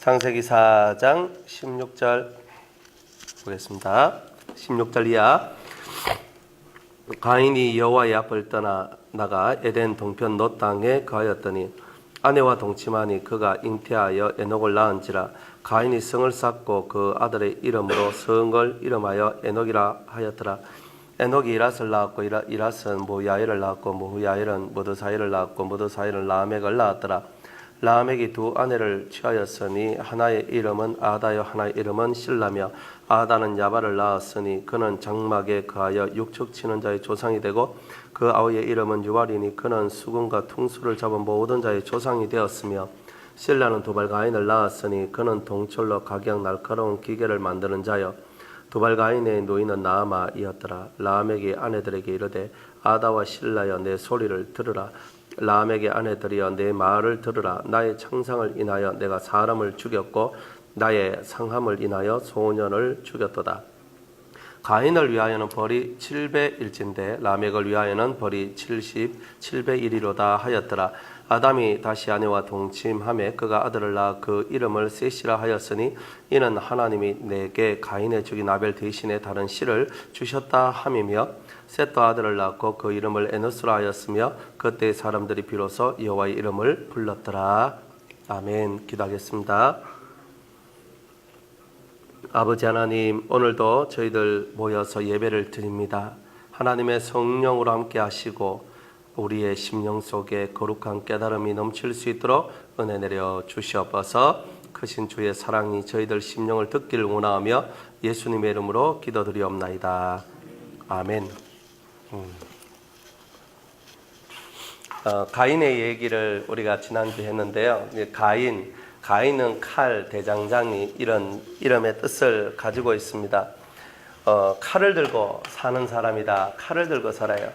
창세기 4장 16절 보겠습니다. 16절 이하. 가인이 여호와의 앞을 떠나 나가 에덴 동편 롯 땅에 거하였더니 아내와 동침하니 그가 잉태하여 에녹을 낳은지라. 가인이 성을 쌓고 그 아들의 이름으로 성을 이름하여 에녹이라 하였더라. 에녹이 이랏을 낳았고 이랏은 무야일을 낳았고 무야일은 무드사일을 낳았고 무드사일은 라멕을 낳았더라. 라멕이 두 아내를 취하였으니 하나의 이름은 아다요 하나의 이름은 실라며 아다는 야발을 낳았으니 그는 장막에 거하여 육축 치는 자의 조상이 되고 그 아우의 이름은 유발이니 그는 수금과 퉁수를 잡은 모든 자의 조상이 되었으며 실라는 두발 가인을 낳았으니 그는 동철로 각양 날카로운 기계를 만드는 자여 두발 가인의 노인은 나아마이었더라. 라멕이 아내들에게 이르되 아다와 실라여 내 소리를 들으라. 라멕의 아내들이여 내 말을 들으라. 나의 창상을 인하여 내가 사람을 죽였고 나의 상함을 인하여 소년을 죽였도다. 가인을 위하여는 벌이 700일진데 라멕을 위하여는 벌이 7700일이로다 하였더라. 아담이 다시 아내와 동침하매 그가 아들을 낳아 그 이름을 셋이라 하였으니 이는 하나님이 내게 가인의 죽인 아벨 대신에 다른 씨를 주셨다 함이며 셋도 아들을 낳고 그 이름을 에노스라 하였으며 그때 사람들이 비로소 여호와의 이름을 불렀더라. 아멘. 기도하겠습니다. 아버지 하나님, 오늘도 저희들 모여서 예배를 드립니다. 하나님의 성령으로 함께 하시고 우리의 심령 속에 거룩한 깨달음이 넘칠 수 있도록 은혜 내려 주시옵소서. 크신 주의 사랑이 저희들 심령을 듣기를 원하며 예수님의 이름으로 기도드리옵나이다. 아멘. 가인의 얘기를 우리가 지난주에 했는데요. 가인은 칼, 대장장이 이런 이름의 뜻을 가지고 있습니다. 칼을 들고 사는 사람이다. 칼을 들고 살아요.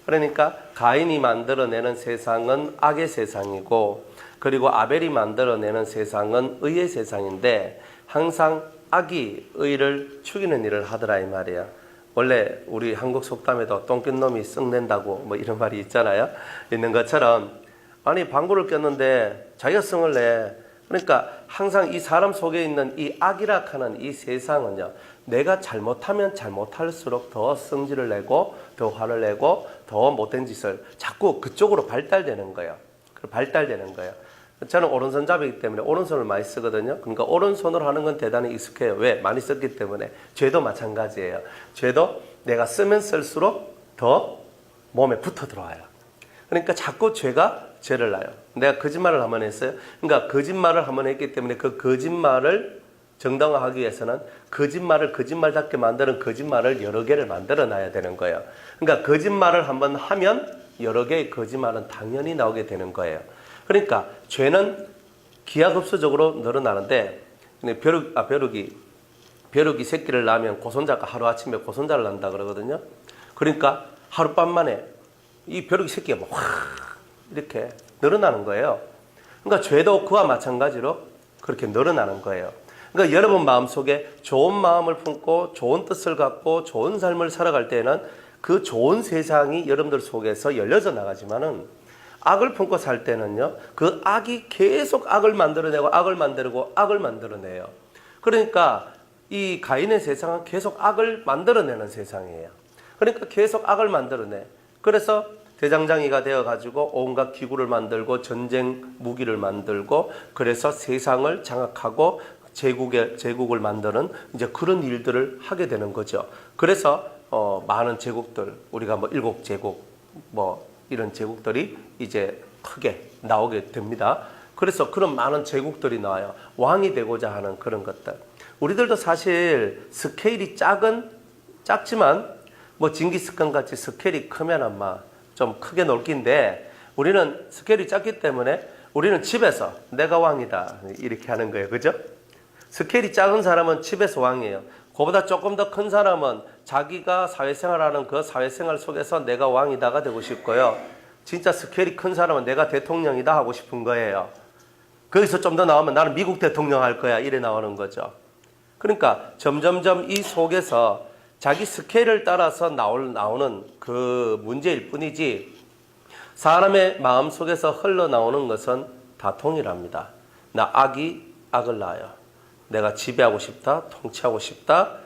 그러니까 가인이 만들어내는 세상은 악의 세상이고 그리고 아벨이 만들어내는 세상은 의의 세상인데 항상 악이 의를 죽이는 일을 하더라 이 말이에요. 원래 우리 한국 속담에도 똥낀 놈이 썩낸다고 뭐 이런 말이 있잖아요. 있는 것처럼 아니 방구를 꼈는데 자기가 성을 내. 그러니까 항상 이 사람 속에 있는 이 악이라 하는 이 세상은요. 내가 잘못하면 잘못할수록 더 성질을 내고 더 화를 내고 더 못된 짓을 자꾸 그쪽으로 발달되는 거예요. 발달되는 거예요. 저는 오른손잡이기 때문에 오른손을 많이 쓰거든요. 그러니까 오른손으로 하는 건 대단히 익숙해요. 왜? 많이 썼기 때문에. 죄도 마찬가지예요. 죄도 내가 쓰면 쓸수록 더 몸에 붙어 들어와요. 그러니까 자꾸 죄를 낳아요. 내가 거짓말을 한번 했어요. 그러니까 거짓말을 한번 했기 때문에 그 거짓말을 정당화하기 위해서는 거짓말을 거짓말답게 만드는 거짓말을 여러 개를 만들어 놔야 되는 거예요. 그러니까 거짓말을 한번 하면 여러 개의 거짓말은 당연히 나오게 되는 거예요. 그러니까 죄는 기하급수적으로 늘어나는데 벼룩이 새끼를 낳으면 고손자가 하루아침에 고손자를 낳는다 그러거든요. 그러니까 하룻밤 만에 이 벼룩이 새끼가 막 이렇게 늘어나는 거예요. 그러니까 죄도 그와 마찬가지로 그렇게 늘어나는 거예요. 그러니까 여러분 마음속에 좋은 마음을 품고 좋은 뜻을 갖고 좋은 삶을 살아갈 때는 그 좋은 세상이 여러분들 속에서 열려져 나가지만은 악을 품고 살 때는요, 그 악이 계속 악을 만들어내고 악을 만들고 악을 만들어내요. 그러니까 이 가인의 세상은 계속 악을 만들어내는 세상이에요. 그러니까 계속 악을 만들어내. 그래서 대장장이가 되어가지고 온갖 기구를 만들고 전쟁 무기를 만들고 그래서 세상을 장악하고 제국을 만드는 이제 그런 일들을 하게 되는 거죠. 그래서 많은 제국들, 우리가 뭐 7제국, 뭐 이런 제국들이 이제 크게 나오게 됩니다. 그래서 그런 많은 제국들이 나와요. 왕이 되고자 하는 그런 것들. 우리들도 사실 스케일이 작지만 뭐 징기스칸 같이 스케일이 크면 아마 좀 크게 놀긴데 우리는 스케일이 작기 때문에 우리는 집에서 내가 왕이다 이렇게 하는 거예요. 그죠? 스케일이 작은 사람은 집에서 왕이에요. 그보다 조금 더 큰 사람은 자기가 사회생활하는 그 사회생활 속에서 내가 왕이다가 되고 싶고요. 진짜 스케일이 큰 사람은 내가 대통령이다 하고 싶은 거예요. 거기서 좀 더 나오면 나는 미국 대통령 할 거야 이래 나오는 거죠. 그러니까 점점점 이 속에서 자기 스케일을 따라서 나오는 그 문제일 뿐이지 사람의 마음 속에서 흘러나오는 것은 다 동일합니다. 나 악을 낳아요. 내가 지배하고 싶다, 통치하고 싶다.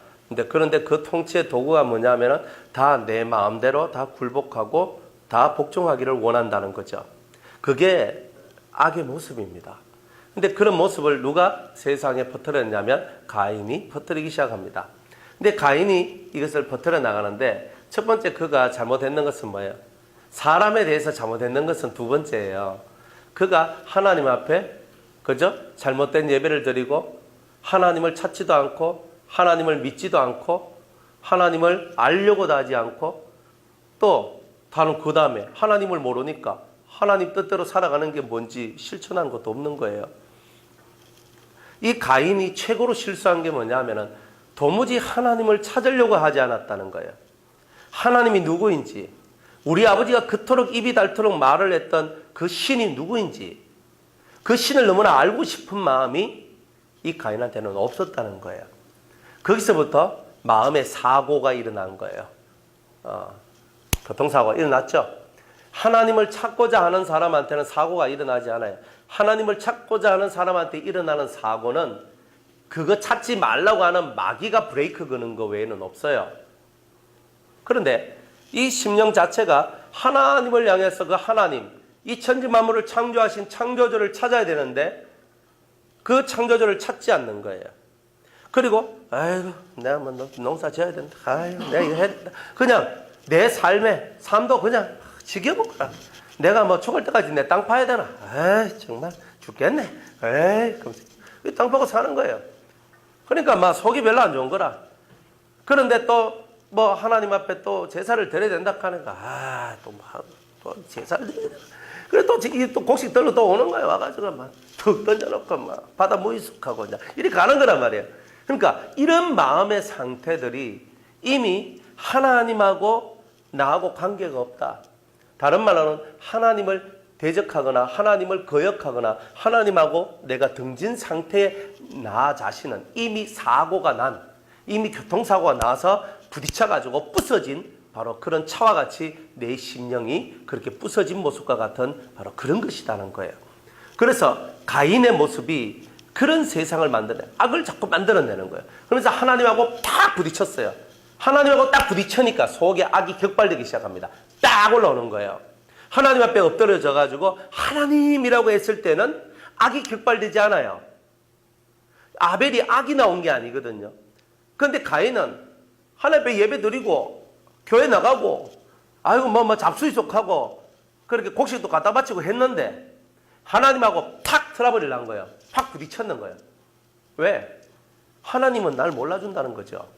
그런데 그 통치의 도구가 뭐냐면은 다 내 마음대로 다 굴복하고 다 복종하기를 원한다는 거죠. 그게 악의 모습입니다. 근데 그런 모습을 누가 세상에 퍼뜨렸냐면 가인이 퍼뜨리기 시작합니다. 근데 가인이 이것을 퍼뜨려 나가는데 첫 번째 그가 잘못했는 것은 뭐예요? 사람에 대해서 잘못했는 것은 두 번째예요. 그가 하나님 앞에 그죠? 잘못된 예배를 드리고 하나님을 찾지도 않고 하나님을 믿지도 않고 하나님을 알려고도 하지 않고 또 다른 그 다음에 하나님을 모르니까 하나님 뜻대로 살아가는 게 뭔지 실천하는 것도 없는 거예요. 이 가인이 최고로 실수한 게 뭐냐면은 도무지 하나님을 찾으려고 하지 않았다는 거예요. 하나님이 누구인지, 우리 아버지가 그토록 입이 닳도록 말을 했던 그 신이 누구인지, 그 신을 너무나 알고 싶은 마음이 이 가인한테는 없었다는 거예요. 거기서부터 마음의 사고가 일어난 거예요. 교통사고가 일어났죠. 하나님을 찾고자 하는 사람한테는 사고가 일어나지 않아요. 하나님을 찾고자 하는 사람한테 일어나는 사고는 그거 찾지 말라고 하는 마귀가 브레이크 거는 거 외에는 없어요. 그런데 이 심령 자체가 하나님을 향해서 그 하나님, 이 천지만물을 창조하신 창조주를 찾아야 되는데 그 창조주를 찾지 않는 거예요. 그리고 아이고 내가 뭐 농사 지어야 된다. 아이고 내가 이거 해야 된다. 그냥 내 삶의 삶도 그냥 지겨먹거라. 내가 뭐 죽을 때까지 내 땅 파야 되나? 에이 정말 죽겠네. 에이 그럼 땅 파고 사는 거예요. 그러니까 막 속이 별로 안 좋은 거라. 그런데 또 뭐 하나님 앞에 또 제사를 드려야 된다 하니까 또 제사를 드려야 된다. 그래 또 곡식 들러 또 오는 거예요. 와가지고 막 툭 던져놓고 막 바다 무이숙하고 이렇게 가는 거란 말이에요. 그러니까 이런 마음의 상태들이 이미 하나님하고 나하고 관계가 없다. 다른 말로는 하나님을 대적하거나 하나님을 거역하거나 하나님하고 내가 등진 상태의 나 자신은 이미 사고가 난, 이미 교통사고가 나서 부딪혀가지고 부서진 바로 그런 차와 같이 내 심령이 그렇게 부서진 모습과 같은 바로 그런 것이라는 거예요. 그래서 가인의 모습이 그런 세상을 만드는, 악을 자꾸 만들어내는 거예요. 그러면서 하나님하고 딱 부딪혔어요. 하나님하고 딱 부딪히니까 속에 악이 격발되기 시작합니다. 딱 올라오는 거예요. 하나님 앞에 엎드려져 가지고 하나님이라고 했을 때는 악이 격발되지 않아요. 아벨이 악이 나온 게 아니거든요. 그런데 가인은 하나님 앞에 예배 드리고 교회 나가고 아이고 뭐 잡수이속하고 그렇게 곡식도 갖다 바치고 했는데 하나님하고 탁 틀어버리려는 거예요. 팍 부딪혔는 거예요. 왜? 하나님은 날 몰라준다는 거죠.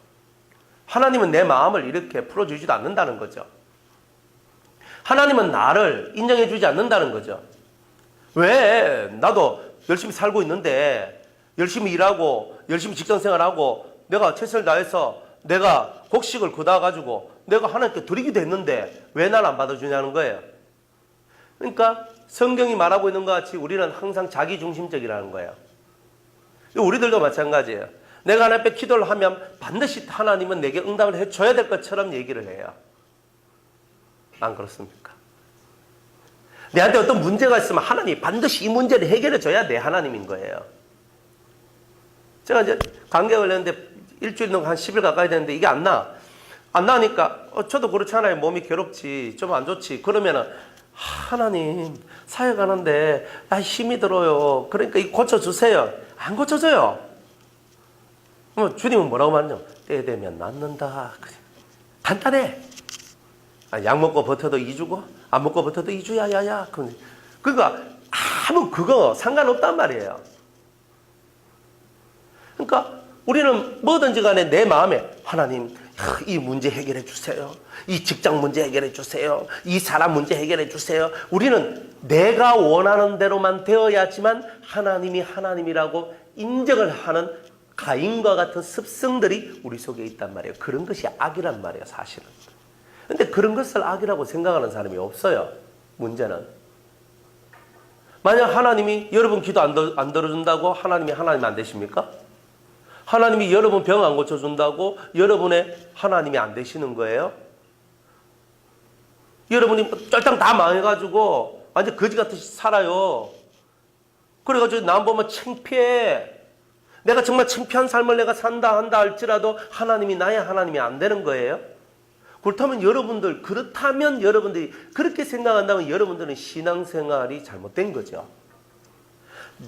하나님은 내 마음을 이렇게 풀어주지도 않는다는 거죠. 하나님은 나를 인정해주지 않는다는 거죠. 왜? 나도 열심히 살고 있는데 열심히 일하고 열심히 직장생활하고 내가 최선을 다해서 내가 곡식을 걷어가지고 내가 하나님께 드리기도 했는데 왜 날 안 받아주냐는 거예요. 그러니까 성경이 말하고 있는 것 같이 우리는 항상 자기중심적이라는 거예요. 우리들도 마찬가지예요. 내가 하나님 앞에 기도를 하면 반드시 하나님은 내게 응답을 해줘야 될 것처럼 얘기를 해요. 안 그렇습니까? 내한테 어떤 문제가 있으면 하나님이 반드시 이 문제를 해결해 줘야 내 하나님인 거예요. 제가 이제 감기에 걸렸는데 일주일 넘게 한 10일 가까이 됐는데 이게 안 나니까 저도 그렇잖아요. 몸이 괴롭지 좀 안 좋지. 그러면은 하나님 사역하는데 힘이 들어요. 그러니까 이 고쳐주세요. 안 고쳐져요. 주님은 뭐라고 말하냐? 때 되면 낫는다. 간단해. 약 먹고 버텨도 2주고 안 먹고 버텨도 2주야 야야. 그러니까 아무 그거 상관없단 말이에요. 그러니까 우리는 뭐든지 간에 내 마음에 하나님 이 문제 해결해 주세요. 이 직장 문제 해결해 주세요. 이 사람 문제 해결해 주세요. 우리는 내가 원하는 대로만 되어야지만 하나님이 하나님이라고 인정을 하는 가인과 같은 습성들이 우리 속에 있단 말이에요. 그런 것이 악이란 말이에요, 사실은. 근데 그런 것을 악이라고 생각하는 사람이 없어요. 문제는. 만약 하나님이 여러분 기도 안 들어준다고 하나님이 하나님 안 되십니까? 하나님이 여러분 병 안 고쳐준다고 여러분의 하나님이 안 되시는 거예요? 여러분이 쫄딱 다 망해가지고 완전 거지 같이 살아요. 그래가지고 남 보면 창피해. 내가 정말 창피한 삶을 내가 산다 한다 할지라도 하나님이 나의 하나님이 안 되는 거예요? 그렇다면 여러분들이 그렇게 생각한다면 여러분들은 신앙생활이 잘못된 거죠.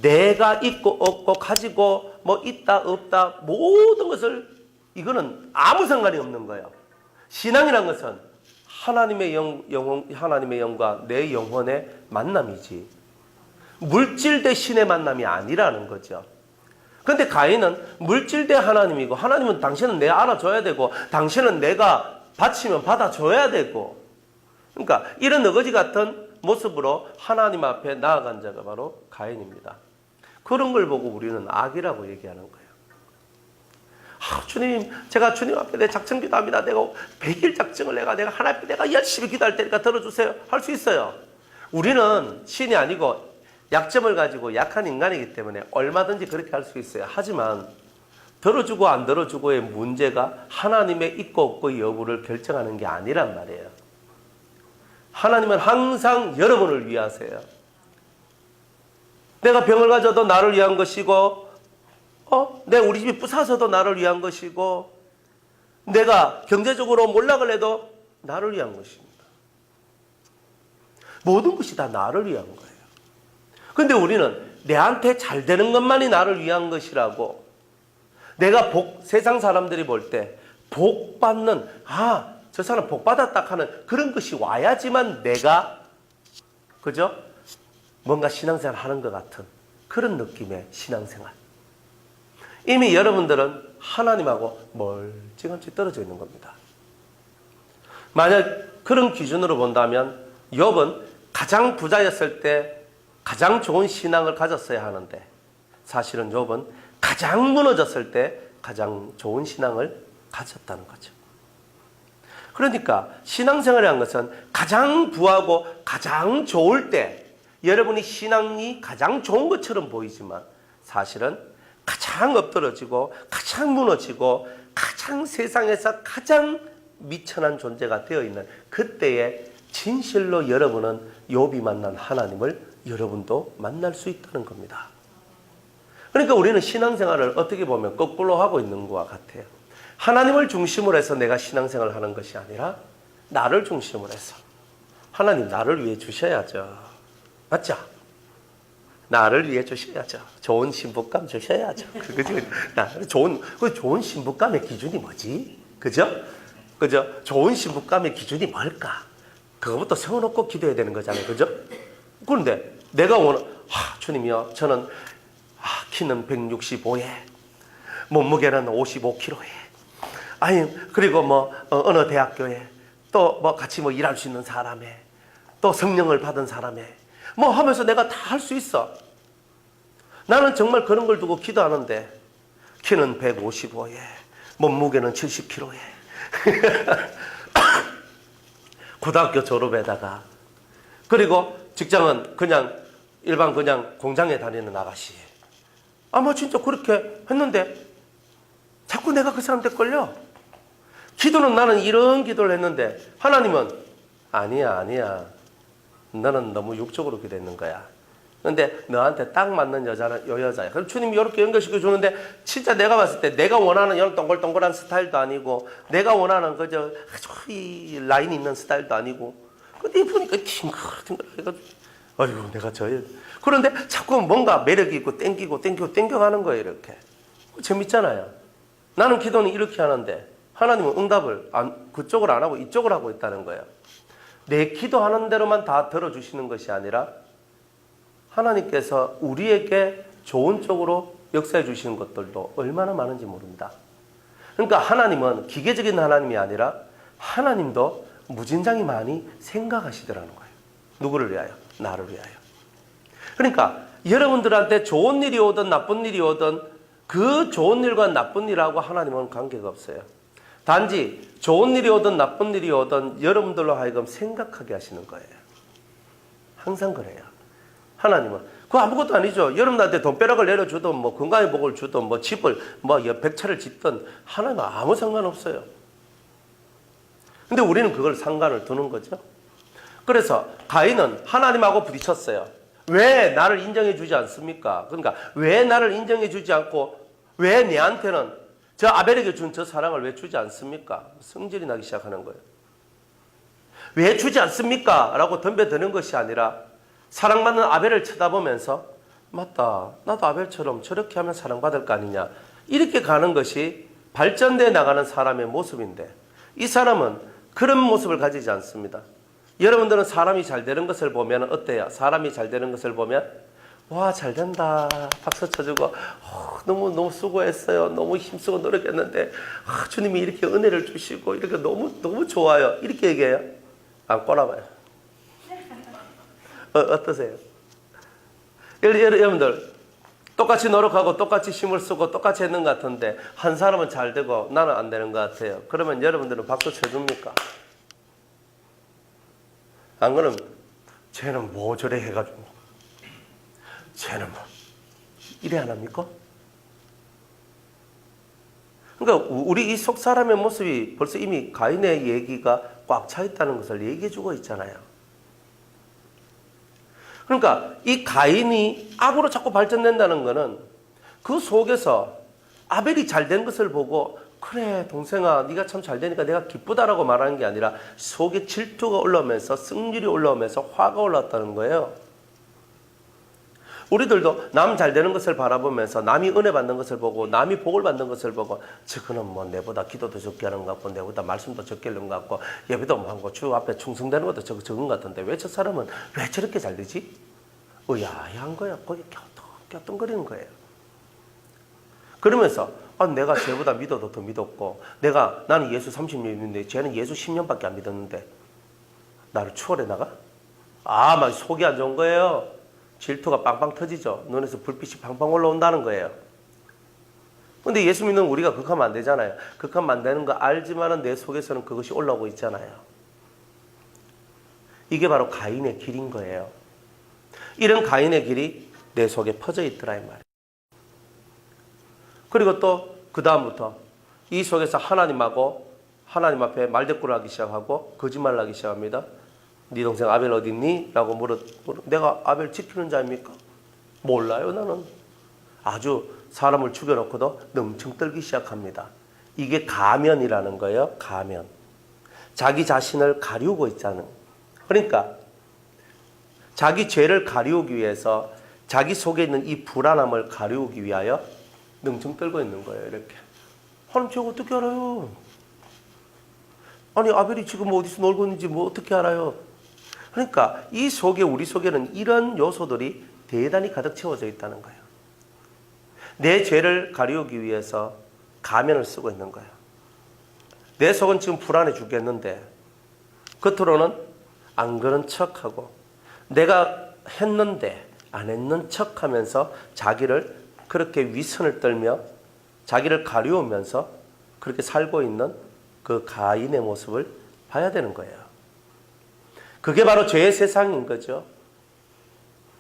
내가 있고 없고 가지고 뭐 있다 없다 모든 것을 이거는 아무 상관이 없는 거예요. 신앙이란 것은 하나님의 영과 내 영혼의 만남이지 물질 대 신의 만남이 아니라는 거죠. 그런데 가인은 물질 대 하나님이고 하나님은 당신은 내가 알아줘야 되고 당신은 내가 바치면 받아줘야 되고 그러니까 이런 어거지 같은 모습으로 하나님 앞에 나아간 자가 바로 가인입니다. 그런 걸 보고 우리는 악이라고 얘기하는 거예요. 주님, 제가 주님 앞에 내 작정 기도합니다. 내가 100일 작정을 내가 하나님 앞에 내가 열심히 기도할 테니까 들어주세요. 할 수 있어요. 우리는 신이 아니고 약점을 가지고 약한 인간이기 때문에 얼마든지 그렇게 할 수 있어요. 하지만 들어주고 안 들어주고의 문제가 하나님의 있고 없고 여부를 결정하는 게 아니란 말이에요. 하나님은 항상 여러분을 위하세요. 내가 병을 가져도 나를 위한 것이고 내 우리 집이 부사서도 나를 위한 것이고 내가 경제적으로 몰락을 해도 나를 위한 것입니다. 모든 것이 다 나를 위한 거예요. 그런데 우리는 내한테 잘 되는 것만이 나를 위한 것이라고 내가 세상 사람들이 볼 때 복 받는 저 사람 복 받았다 하는 그런 것이 와야지만 내가 그죠? 뭔가 신앙생활 하는 것 같은 그런 느낌의 신앙생활. 이미 여러분들은 하나님하고 멀찌감치 떨어져 있는 겁니다. 만약 그런 기준으로 본다면 욥은 가장 부자였을 때 가장 좋은 신앙을 가졌어야 하는데 사실은 욥은 가장 무너졌을 때 가장 좋은 신앙을 가졌다는 거죠. 그러니까 신앙생활이라는 것은 가장 부하고 가장 좋을 때 여러분이 신앙이 가장 좋은 것처럼 보이지만 사실은 가장 엎드러지고 가장 무너지고 가장 세상에서 가장 미천한 존재가 되어 있는 그때에 진실로 여러분은 욥이 만난 하나님을 여러분도 만날 수 있다는 겁니다. 그러니까 우리는 신앙생활을 어떻게 보면 거꾸로 하고 있는 것과 같아요. 하나님을 중심으로 해서 내가 신앙생활을 하는 것이 아니라 나를 중심으로 해서 하나님 나를 위해 주셔야죠. 맞죠? 나를 위해 주셔야죠. 좋은 신부감 주셔야죠. 좋은 신부감의 기준이 뭐지? 그죠? 좋은 신부감의 기준이 뭘까? 그거부터 세워놓고 기도해야 되는 거잖아요. 그죠? 그런데 내가 주님이요. 저는 키는 165에 몸무게는 55kg에 그리고 어느 대학교에 또 같이 일할 수 있는 사람에 또 성령을 받은 사람에 하면서 내가 다 할 수 있어. 나는 정말 그런 걸 두고 기도하는데 키는 155에 몸무게는 70kg에 고등학교 졸업에다가 그리고 직장은 일반 공장에 다니는 아가씨. 진짜 그렇게 했는데 자꾸 내가 그 사람한테 걸려. 기도는 나는 이런 기도를 했는데 하나님은 아니야. 너는 너무 육적으로 기도했는 거야. 근데 너한테 딱 맞는 여자는 요 여자야. 그럼 주님이 이렇게 연결시켜 주는데 진짜 내가 봤을 때 내가 원하는 이런 동글동글한 스타일도 아니고 내가 원하는 이 라인 있는 스타일도 아니고 근데 보니까 팅글팅글 아이고 내가 그런데 자꾸 뭔가 매력이 있고 땡겨가는 거예요. 이렇게 재밌잖아요. 나는 기도는 이렇게 하는데 하나님은 응답을 그쪽을 안 하고 이쪽을 하고 있다는 거예요. 내 기도하는 대로만 다 들어주시는 것이 아니라 하나님께서 우리에게 좋은 쪽으로 역사해 주시는 것들도 얼마나 많은지 모릅니다. 그러니까 하나님은 기계적인 하나님이 아니라 하나님도 무진장이 많이 생각하시더라는 거예요. 누구를 위하여? 나를 위하여. 그러니까 여러분들한테 좋은 일이 오든 나쁜 일이 오든 그 좋은 일과 나쁜 일하고 하나님은 관계가 없어요. 단지 좋은 일이 오든 나쁜 일이 오든 여러분들로 하여금 생각하게 하시는 거예요. 항상 그래요. 하나님은 그거 아무것도 아니죠. 여러분한테 돈벼락을 내려주든 건강의 복을 주든 집을 100채를 짓든 하나님은 아무 상관없어요. 근데 우리는 그걸 상관을 두는 거죠. 그래서 가인은 하나님하고 부딪혔어요. 왜 나를 인정해 주지 않습니까? 그러니까 왜 나를 인정해 주지 않고 왜 내한테는 저 아벨에게 준 저 사랑을 왜 주지 않습니까? 성질이 나기 시작하는 거예요. 왜 주지 않습니까? 라고 덤벼드는 것이 아니라 사랑받는 아벨을 쳐다보면서 맞다, 나도 아벨처럼 저렇게 하면 사랑받을 거 아니냐, 이렇게 가는 것이 발전돼 나가는 사람의 모습인데, 이 사람은 그런 모습을 가지지 않습니다. 여러분들은 사람이 잘 되는 것을 보면 어때요? 사람이 잘 되는 것을 보면 와, 잘 된다, 박수 쳐주고, 너무 수고했어요, 너무 힘쓰고 노력했는데 주님이 이렇게 은혜를 주시고 이렇게 너무 좋아요, 이렇게 얘기해요? 안 꼬라봐요. 어떠세요? 여러분들 똑같이 노력하고 똑같이 힘을 쓰고 똑같이 했는 것 같은데 한 사람은 잘 되고 나는 안 되는 것 같아요. 그러면 여러분들은 박수 쳐줍니까? 안 그러면 쟤는 뭐 저래 해가지고 쟤는 뭐 이래 안 합니까? 그러니까 우리 이 속 사람의 모습이 벌써 이미 가인의 얘기가 꽉 차 있다는 것을 얘기해 주고 있잖아요. 그러니까 이 가인이 악으로 자꾸 발전된다는 것은 그 속에서 아벨이 잘 된 것을 보고 그래 동생아 네가 참 잘 되니까 내가 기쁘다라고 말하는 게 아니라 속에 질투가 올라오면서 승률이 올라오면서 화가 올라왔다는 거예요. 우리들도 남 잘 되는 것을 바라보면서 남이 은혜 받는 것을 보고 남이 복을 받는 것을 보고 저거는 뭐 내보다 기도도 적게 하는 것 같고 내보다 말씀도 적게 하는 것 같고 예배도 많고 주 앞에 충성되는 것도 적은 것 같은데 왜 저 사람은 왜 저렇게 잘 되지? 의아한 거야. 거기 껴뚱거리는 거예요. 그러면서 내가 쟤보다 믿어도 더 믿었고 나는 예수 30년 믿는데 쟤는 예수 10년밖에 안 믿었는데 나를 추월해 나가? 막 속이 안 좋은 거예요. 질투가 빵빵 터지죠. 눈에서 불빛이 팡팡 올라온다는 거예요. 근데 예수 믿는 우리가 그렇게 안 되잖아요. 그렇게 안 되는 거 알지만은 내 속에서는 그것이 올라오고 있잖아요. 이게 바로 가인의 길인 거예요. 이런 가인의 길이 내 속에 퍼져 있더라 이 말이에요. 그리고 또 그 다음부터 이 속에서 하나님 앞에 말대꾸를 하기 시작하고 거짓말을 하기 시작합니다. 네 동생 아벨 어디 있니? 라고 내가 아벨 지키는 자입니까? 몰라요 나는. 아주 사람을 죽여놓고도 넘청 떨기 시작합니다. 이게 가면이라는 거예요. 가면. 자기 자신을 가리우고 있다는. 그러니까 자기 죄를 가리우기 위해서 자기 속에 있는 이 불안함을 가리우기 위하여 능청 떨고 있는 거예요. 이렇게. 하나님 제가 어떻게 알아요? 아니 아벨이 지금 어디서 놀고 있는지 뭐 어떻게 알아요? 그러니까 이 속에 우리 속에는 이런 요소들이 대단히 가득 채워져 있다는 거예요. 내 죄를 가리우기 위해서 가면을 쓰고 있는 거예요. 내 속은 지금 불안해 죽겠는데 겉으로는 안 그런 척하고 내가 했는데 안 했는 척하면서 자기를 그렇게 위선을 떨며 자기를 가리우면서 그렇게 살고 있는 그 가인의 모습을 봐야 되는 거예요. 그게 바로 죄의 세상인 거죠.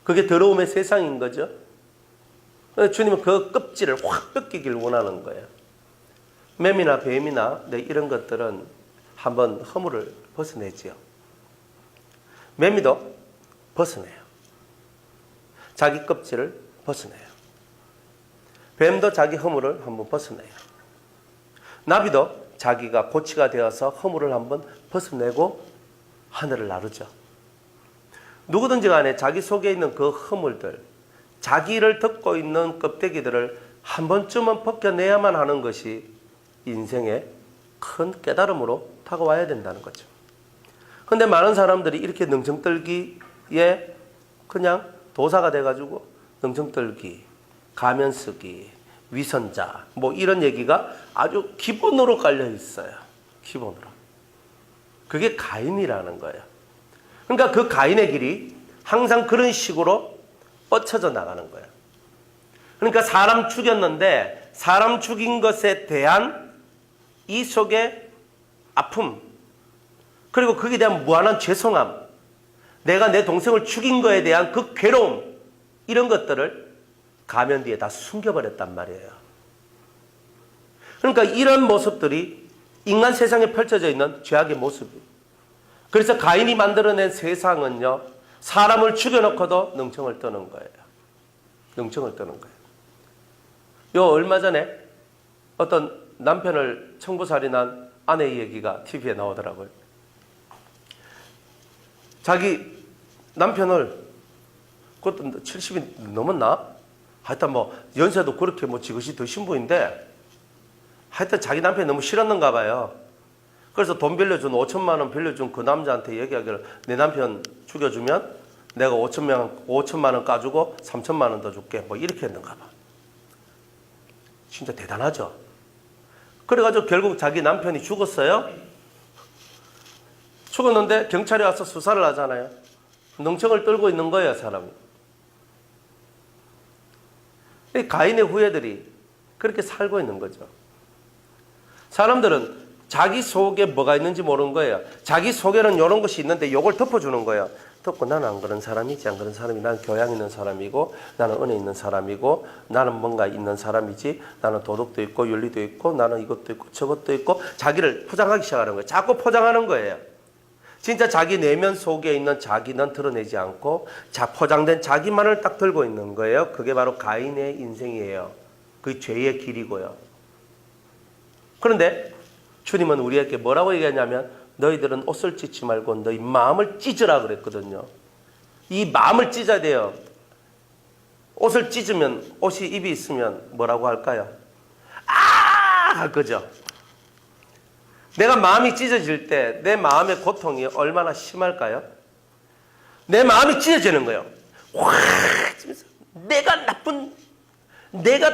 그게 더러움의 세상인 거죠. 주님은 그 껍질을 확 벗기길 원하는 거예요. 매미나 뱀이나 이런 것들은 한번 허물을 벗어내지요. 매미도 벗어내요. 자기 껍질을 벗어내요. 뱀도 자기 허물을 한번 벗어내요. 나비도 자기가 고치가 되어서 허물을 한번 벗어내고 하늘을 나르죠. 누구든지 간에 자기 속에 있는 그 허물들, 자기를 덮고 있는 껍데기들을 한 번쯤은 벗겨내야만 하는 것이 인생의 큰 깨달음으로 다가와야 된다는 거죠. 그런데 많은 사람들이 이렇게 능청떨기에 그냥 도사가 돼가지고 능청떨기, 가면 쓰기, 위선자 뭐 이런 얘기가 아주 기본으로 깔려 있어요. 기본으로. 그게 가인이라는 거예요. 그러니까 그 가인의 길이 항상 그런 식으로 뻗쳐져 나가는 거예요. 그러니까 사람 죽였는데 사람 죽인 것에 대한 이 속의 아픔, 그리고 거기에 대한 무한한 죄송함, 내가 내 동생을 죽인 거에 대한 그 괴로움, 이런 것들을 가면 뒤에 다 숨겨버렸단 말이에요. 그러니까 이런 모습들이 인간 세상에 펼쳐져 있는 죄악의 모습이에요. 그래서 가인이 만들어낸 세상은요, 사람을 죽여놓고도 능청을 떠는 거예요. 능청을 떠는 거예요. 요 얼마 전에 어떤 남편을 청부살인한 아내의 얘기가 TV에 나오더라고요. 자기 남편을, 그것도 70이 넘었나? 하여튼 뭐 연세도 그렇게 뭐 지그시 드신 분인데 하여튼 자기 남편이 너무 싫었는가 봐요. 그래서 돈 빌려준 5천만 원 빌려준 그 남자한테 얘기하기를 내 남편 죽여주면 내가 5천만 원 까주고 3천만 원 더 줄게, 뭐 이렇게 했는가 봐. 진짜 대단하죠. 그래가지고 결국 자기 남편이 죽었어요. 죽었는데 경찰이 와서 수사를 하잖아요. 능청을 떨고 있는 거예요, 사람이. 이 가인의 후예들이 그렇게 살고 있는 거죠. 사람들은 자기 속에 뭐가 있는지 모르는 거예요. 자기 속에는 이런 것이 있는데 이걸 덮어주는 거예요. 덮고 나는 안 그런 사람이지, 안 그런 사람이. 나는 교양 있는 사람이고, 나는 은혜 있는 사람이고, 나는 뭔가 있는 사람이지, 나는 도덕도 있고 윤리도 있고, 나는 이것도 있고 저것도 있고, 자기를 포장하기 시작하는 거예요. 자꾸 포장하는 거예요. 진짜 자기 내면 속에 있는 자기는 드러내지 않고 포장된 자기만을 딱 들고 있는 거예요. 그게 바로 가인의 인생이에요. 그게 죄의 길이고요. 그런데 주님은 우리에게 뭐라고 얘기하냐면 너희들은 옷을 찢지 말고 너희 마음을 찢으라 그랬거든요. 이 마음을 찢어야 돼요. 옷을 찢으면, 옷이 입이 있으면 뭐라고 할까요? 아! 할 거죠. 내가 마음이 찢어질 때 내 마음의 고통이 얼마나 심할까요? 내 마음이 찢어지는 거예요. 확 찢어서 내가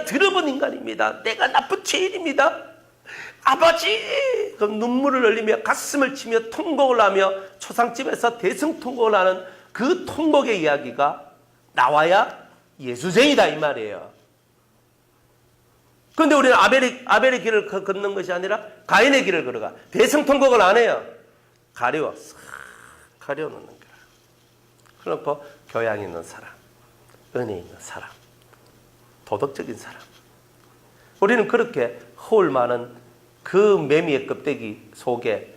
들어본 인간입니다. 내가 나쁜 죄인입니다. 아버지! 그럼 눈물을 흘리며 가슴을 치며 통곡을 하며 초상집에서 대성통곡을 하는 그 통곡의 이야기가 나와야 예수쟁이다 이 말이에요. 그런데 우리는 아벨의 길을 걷는 것이 아니라 가인의 길을 걸어가. 대성통곡을 안 해요. 가려워. 싹 가려놓는 거야. 그렇고 교양 있는 사람, 은혜 있는 사람, 도덕적인 사람. 우리는 그렇게 허울 많은 그 매미의 껍데기 속에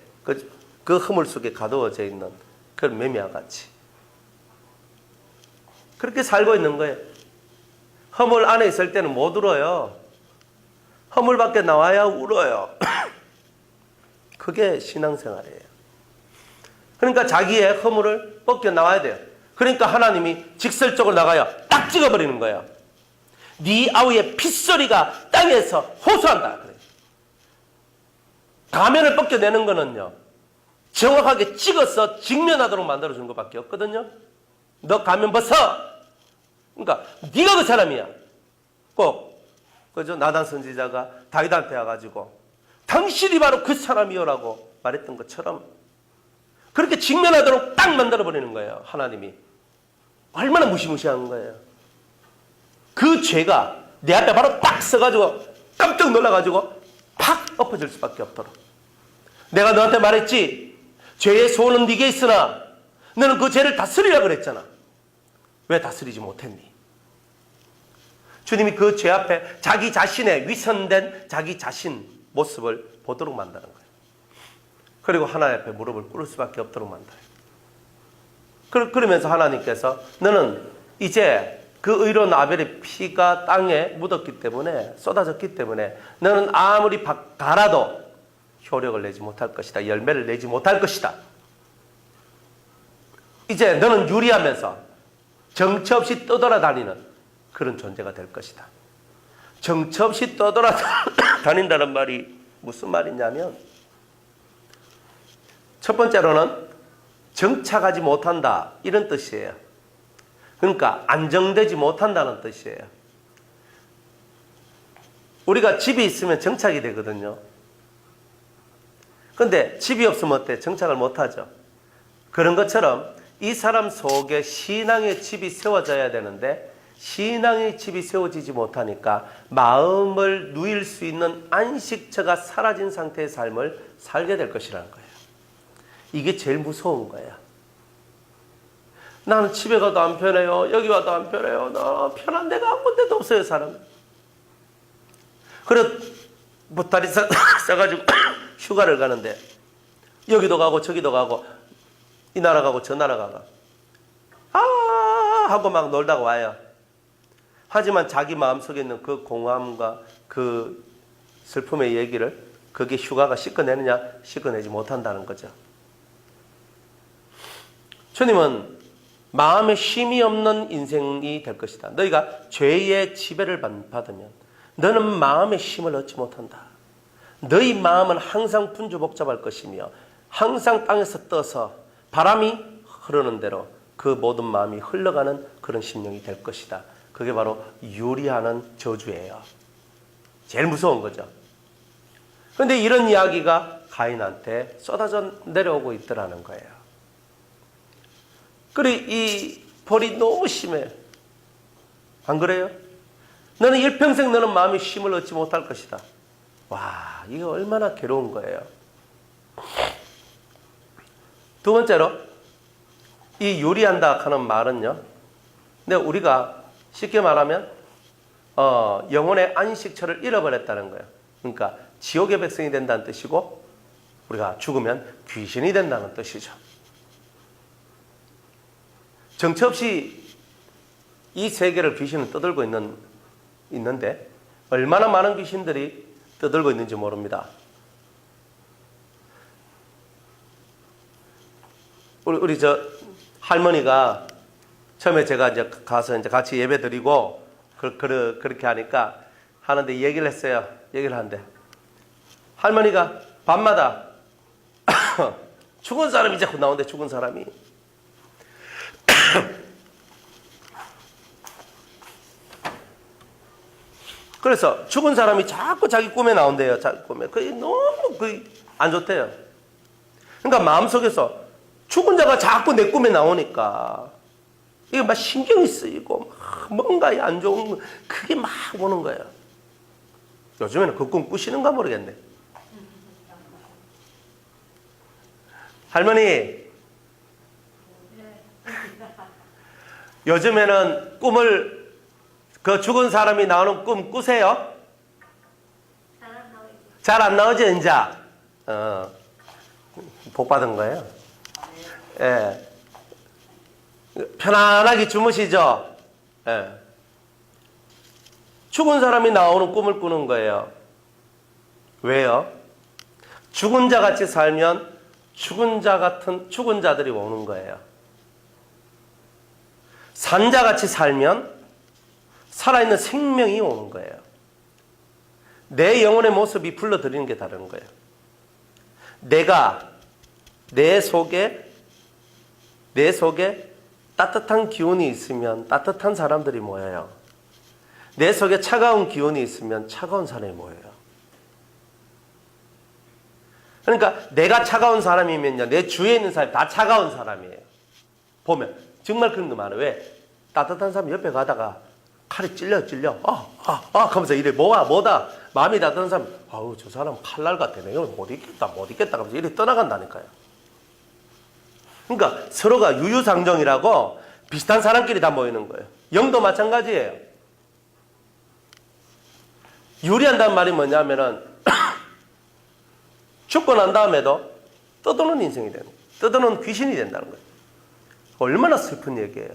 그 허물 속에 가두어져 있는 그런 매미와 같이 그렇게 살고 있는 거예요. 허물 안에 있을 때는 못 울어요. 허물 밖에 나와야 울어요. 그게 신앙생활이에요. 그러니까 자기의 허물을 벗겨 나와야 돼요. 그러니까 하나님이 직설적으로 나가야 딱 찍어버리는 거예요. 네 아우의 핏소리가 땅에서 호소한다. 그래요. 가면을 벗겨내는 거는요, 정확하게 찍어서 직면하도록 만들어준 것밖에 없거든요. 너 가면 벗어. 그러니까 네가 그 사람이야. 꼭 그죠? 나단 선지자가 다윗한테 와가지고 당신이 바로 그 사람이요라고 말했던 것처럼 그렇게 직면하도록 딱 만들어버리는 거예요. 하나님이. 얼마나 무시무시한 거예요. 그 죄가 내 앞에 바로 딱 서가지고 깜짝 놀라가지고 팍 엎어질 수밖에 없도록. 내가 너한테 말했지. 죄의 소원은 네게 있으나 너는 그 죄를 다스리라 그랬잖아. 왜 다스리지 못했니? 주님이 그 죄 앞에 자기 자신의 위선된 자기 자신 모습을 보도록 만드는 거예요. 그리고 하나님 앞에 무릎을 꿇을 수밖에 없도록 만들어요. 그러면서 하나님께서 너는 이제 그 의로운 아벨의 피가 땅에 묻었기 때문에, 쏟아졌기 때문에 너는 아무리 갈아도 효력을 내지 못할 것이다. 열매를 내지 못할 것이다. 이제 너는 유리하면서 정처 없이 떠돌아다니는 그런 존재가 될 것이다. 정처 없이 떠돌아다닌다는 말이 무슨 말이냐면, 첫 번째로는 정착하지 못한다 이런 뜻이에요. 그러니까 안정되지 못한다는 뜻이에요. 우리가 집이 있으면 정착이 되거든요. 그런데 집이 없으면 어때? 정착을 못하죠. 그런 것처럼 이 사람 속에 신앙의 집이 세워져야 되는데 신앙의 집이 세워지지 못하니까 마음을 누일 수 있는 안식처가 사라진 상태의 삶을 살게 될 것이라는 거예요. 이게 제일 무서운 거예요. 나는 집에 가도 안 편해요. 여기 와도 안 편해요. 나 편한 데가 한 군데도 없어요, 사람. 그래, 보따리 싸가지고 휴가를 가는데 여기도 가고 저기도 가고 이 나라 가고 저 나라 가고 아 하고 막 놀다가 와요. 하지만 자기 마음속에 있는 그 공허함과 그 슬픔의 얘기를 그게 휴가가 씻어내느냐? 씻어내지 못한다는 거죠. 주님은 마음에 쉼이 없는 인생이 될 것이다. 너희가 죄의 지배를 받으면 너는 마음의 쉼을 얻지 못한다. 너희 마음은 항상 분주복잡할 것이며 항상 땅에서 떠서 바람이 흐르는 대로 그 모든 마음이 흘러가는 그런 심령이 될 것이다. 그게 바로 유리하는 저주예요. 제일 무서운 거죠. 그런데 이런 이야기가 가인한테 쏟아져 내려오고 있더라는 거예요. 그래, 이 벌이 너무 심해. 안 그래요? 너는 일평생 너는 마음의 쉼을 얻지 못할 것이다. 와, 이거 얼마나 괴로운 거예요. 두 번째로, 이 유리한다 하는 말은요, 근데 우리가 쉽게 말하면 영혼의 안식처를 잃어버렸다는 거예요. 그러니까 지옥의 백성이 된다는 뜻이고 우리가 죽으면 귀신이 된다는 뜻이죠. 정처 없이 이 세계를 귀신은 떠들고 있는데 얼마나 많은 귀신들이 떠들고 있는지 모릅니다. 우리 저 할머니가 처음에 제가 이제 가서 이제 같이 예배 드리고 그렇게 하는데 얘기를 했어요. 얘기를 하는데 할머니가 밤마다 죽은 사람이 자꾸 나오는데 죽은 사람이 그래서 죽은 사람이 자꾸 자기 꿈에 나온대요. 자기 꿈에. 그게 너무 안 좋대요. 그러니까 마음속에서 죽은 자가 자꾸 내 꿈에 나오니까 이게 막 신경이 쓰이고 막 뭔가 안 좋은 그게 막 오는 거예요. 요즘에는 그 꿈 꾸시는가 모르겠네. 할머니, 요즘에는 꿈을 그 죽은 사람이 나오는 꿈 꾸세요? 잘 안 나오죠, 이제? 복 받은 거예요. 예. 편안하게 주무시죠? 예. 죽은 사람이 나오는 꿈을 꾸는 거예요. 왜요? 죽은 자 같이 살면 죽은 자 같은 죽은 자들이 오는 거예요. 산 자 같이 살면 살아있는 생명이 오는 거예요. 내 영혼의 모습이 불러들이는 게 다른 거예요. 내가 내 속에 따뜻한 기운이 있으면 따뜻한 사람들이 모여요. 내 속에 차가운 기운이 있으면 차가운 사람이 모여요. 그러니까 내가 차가운 사람이면요, 내 주위에 있는 사람이 다 차가운 사람이에요. 보면 정말 그런 거 많아요. 왜? 따뜻한 사람 옆에 가다가 칼이 찔려 하면서 이래 뭐다 마음이 따뜻한 사람, 아우 저 사람 칼날 같아, 내가 못 있겠다 하면서 이래 떠나간다니까요. 그러니까 서로가 유유상종이라고 비슷한 사람끼리 다 모이는 거예요. 영도 마찬가지예요. 유리한다는 말이 뭐냐면은 죽고 난 다음에도 떠도는 인생이 되는 거예요. 떠도는 귀신이 된다는 거예요. 얼마나 슬픈 얘기예요.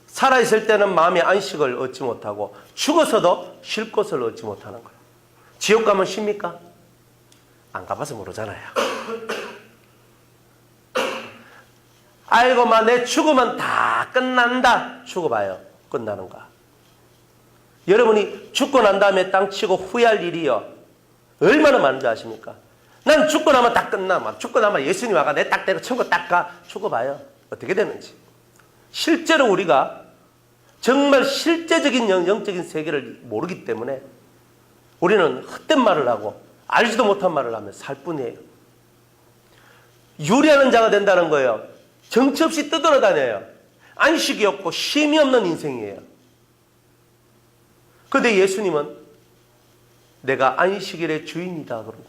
살아있을 때는 마음의 안식을 얻지 못하고 죽어서도 쉴 곳을 얻지 못하는 거예요. 지옥 가면 쉽니까? 안 가봐서 모르잖아요. 알고만 내 죽으면 다 끝난다. 죽어봐요. 끝나는가? 여러분이 죽고 난 다음에 땅 치고 후회할 일이요, 얼마나 많은지 아십니까? 난 죽고 나면 다 끝나. 죽고 나면 예수님 와가 내 딱 대고 천국 딱 가. 죽어봐요. 어떻게 되는지. 실제로 우리가 정말 실제적인 영적인 세계를 모르기 때문에 우리는 헛된 말을 하고 알지도 못한 말을 하며 살 뿐이에요. 유리하는 자가 된다는 거예요. 정처 없이 떠돌아다녀요. 안식이 없고 쉼이 없는 인생이에요. 그런데 예수님은 내가 안식일의 주인이다 그러고,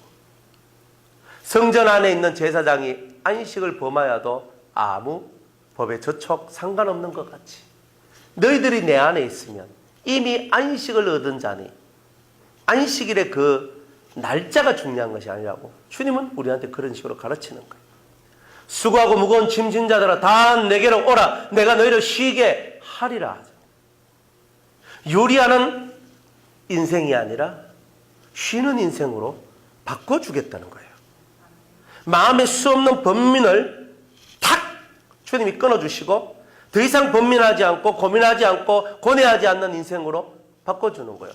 성전 안에 있는 제사장이 안식을 범하여도 아무 법의 저촉 상관없는 것 같이 너희들이 내 안에 있으면 이미 안식을 얻은 자니 안식일의 그 날짜가 중요한 것이 아니라고 주님은 우리한테 그런 식으로 가르치는 거예요. 수고하고 무거운 짐진 자들아 다 내게로 오라, 내가 너희를 쉬게 하리라 하죠. 요리하는 인생이 아니라 쉬는 인생으로 바꿔주겠다는 거예요. 마음의 수없는 번민을 탁 주님이 끊어주시고 더 이상 번민하지 않고 고민하지 않고 고뇌하지 않는 인생으로 바꿔주는 거예요.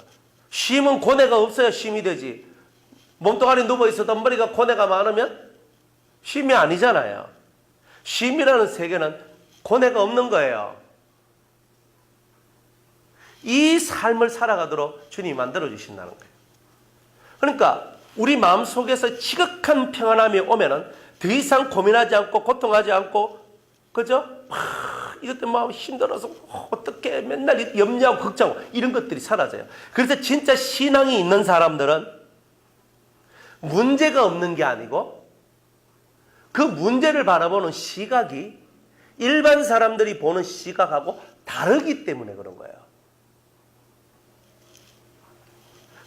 쉼은 고뇌가 없어야 쉼이 되지. 몸뚱아리 누워있어도 머리가 고뇌가 많으면 쉼이 아니잖아요. 쉼이라는 세계는 고뇌가 없는 거예요. 이 삶을 살아가도록 주님이 만들어주신다는 거예요. 그러니까 우리 마음속에서 지극한 평안함이 오면은 더 이상 고민하지 않고 고통하지 않고 그죠? 이것 때문에 마음이 힘들어서 어떻게 맨날 염려하고 걱정하고 이런 것들이 사라져요. 그래서 진짜 신앙이 있는 사람들은 문제가 없는 게 아니고 그 문제를 바라보는 시각이 일반 사람들이 보는 시각하고 다르기 때문에 그런 거예요.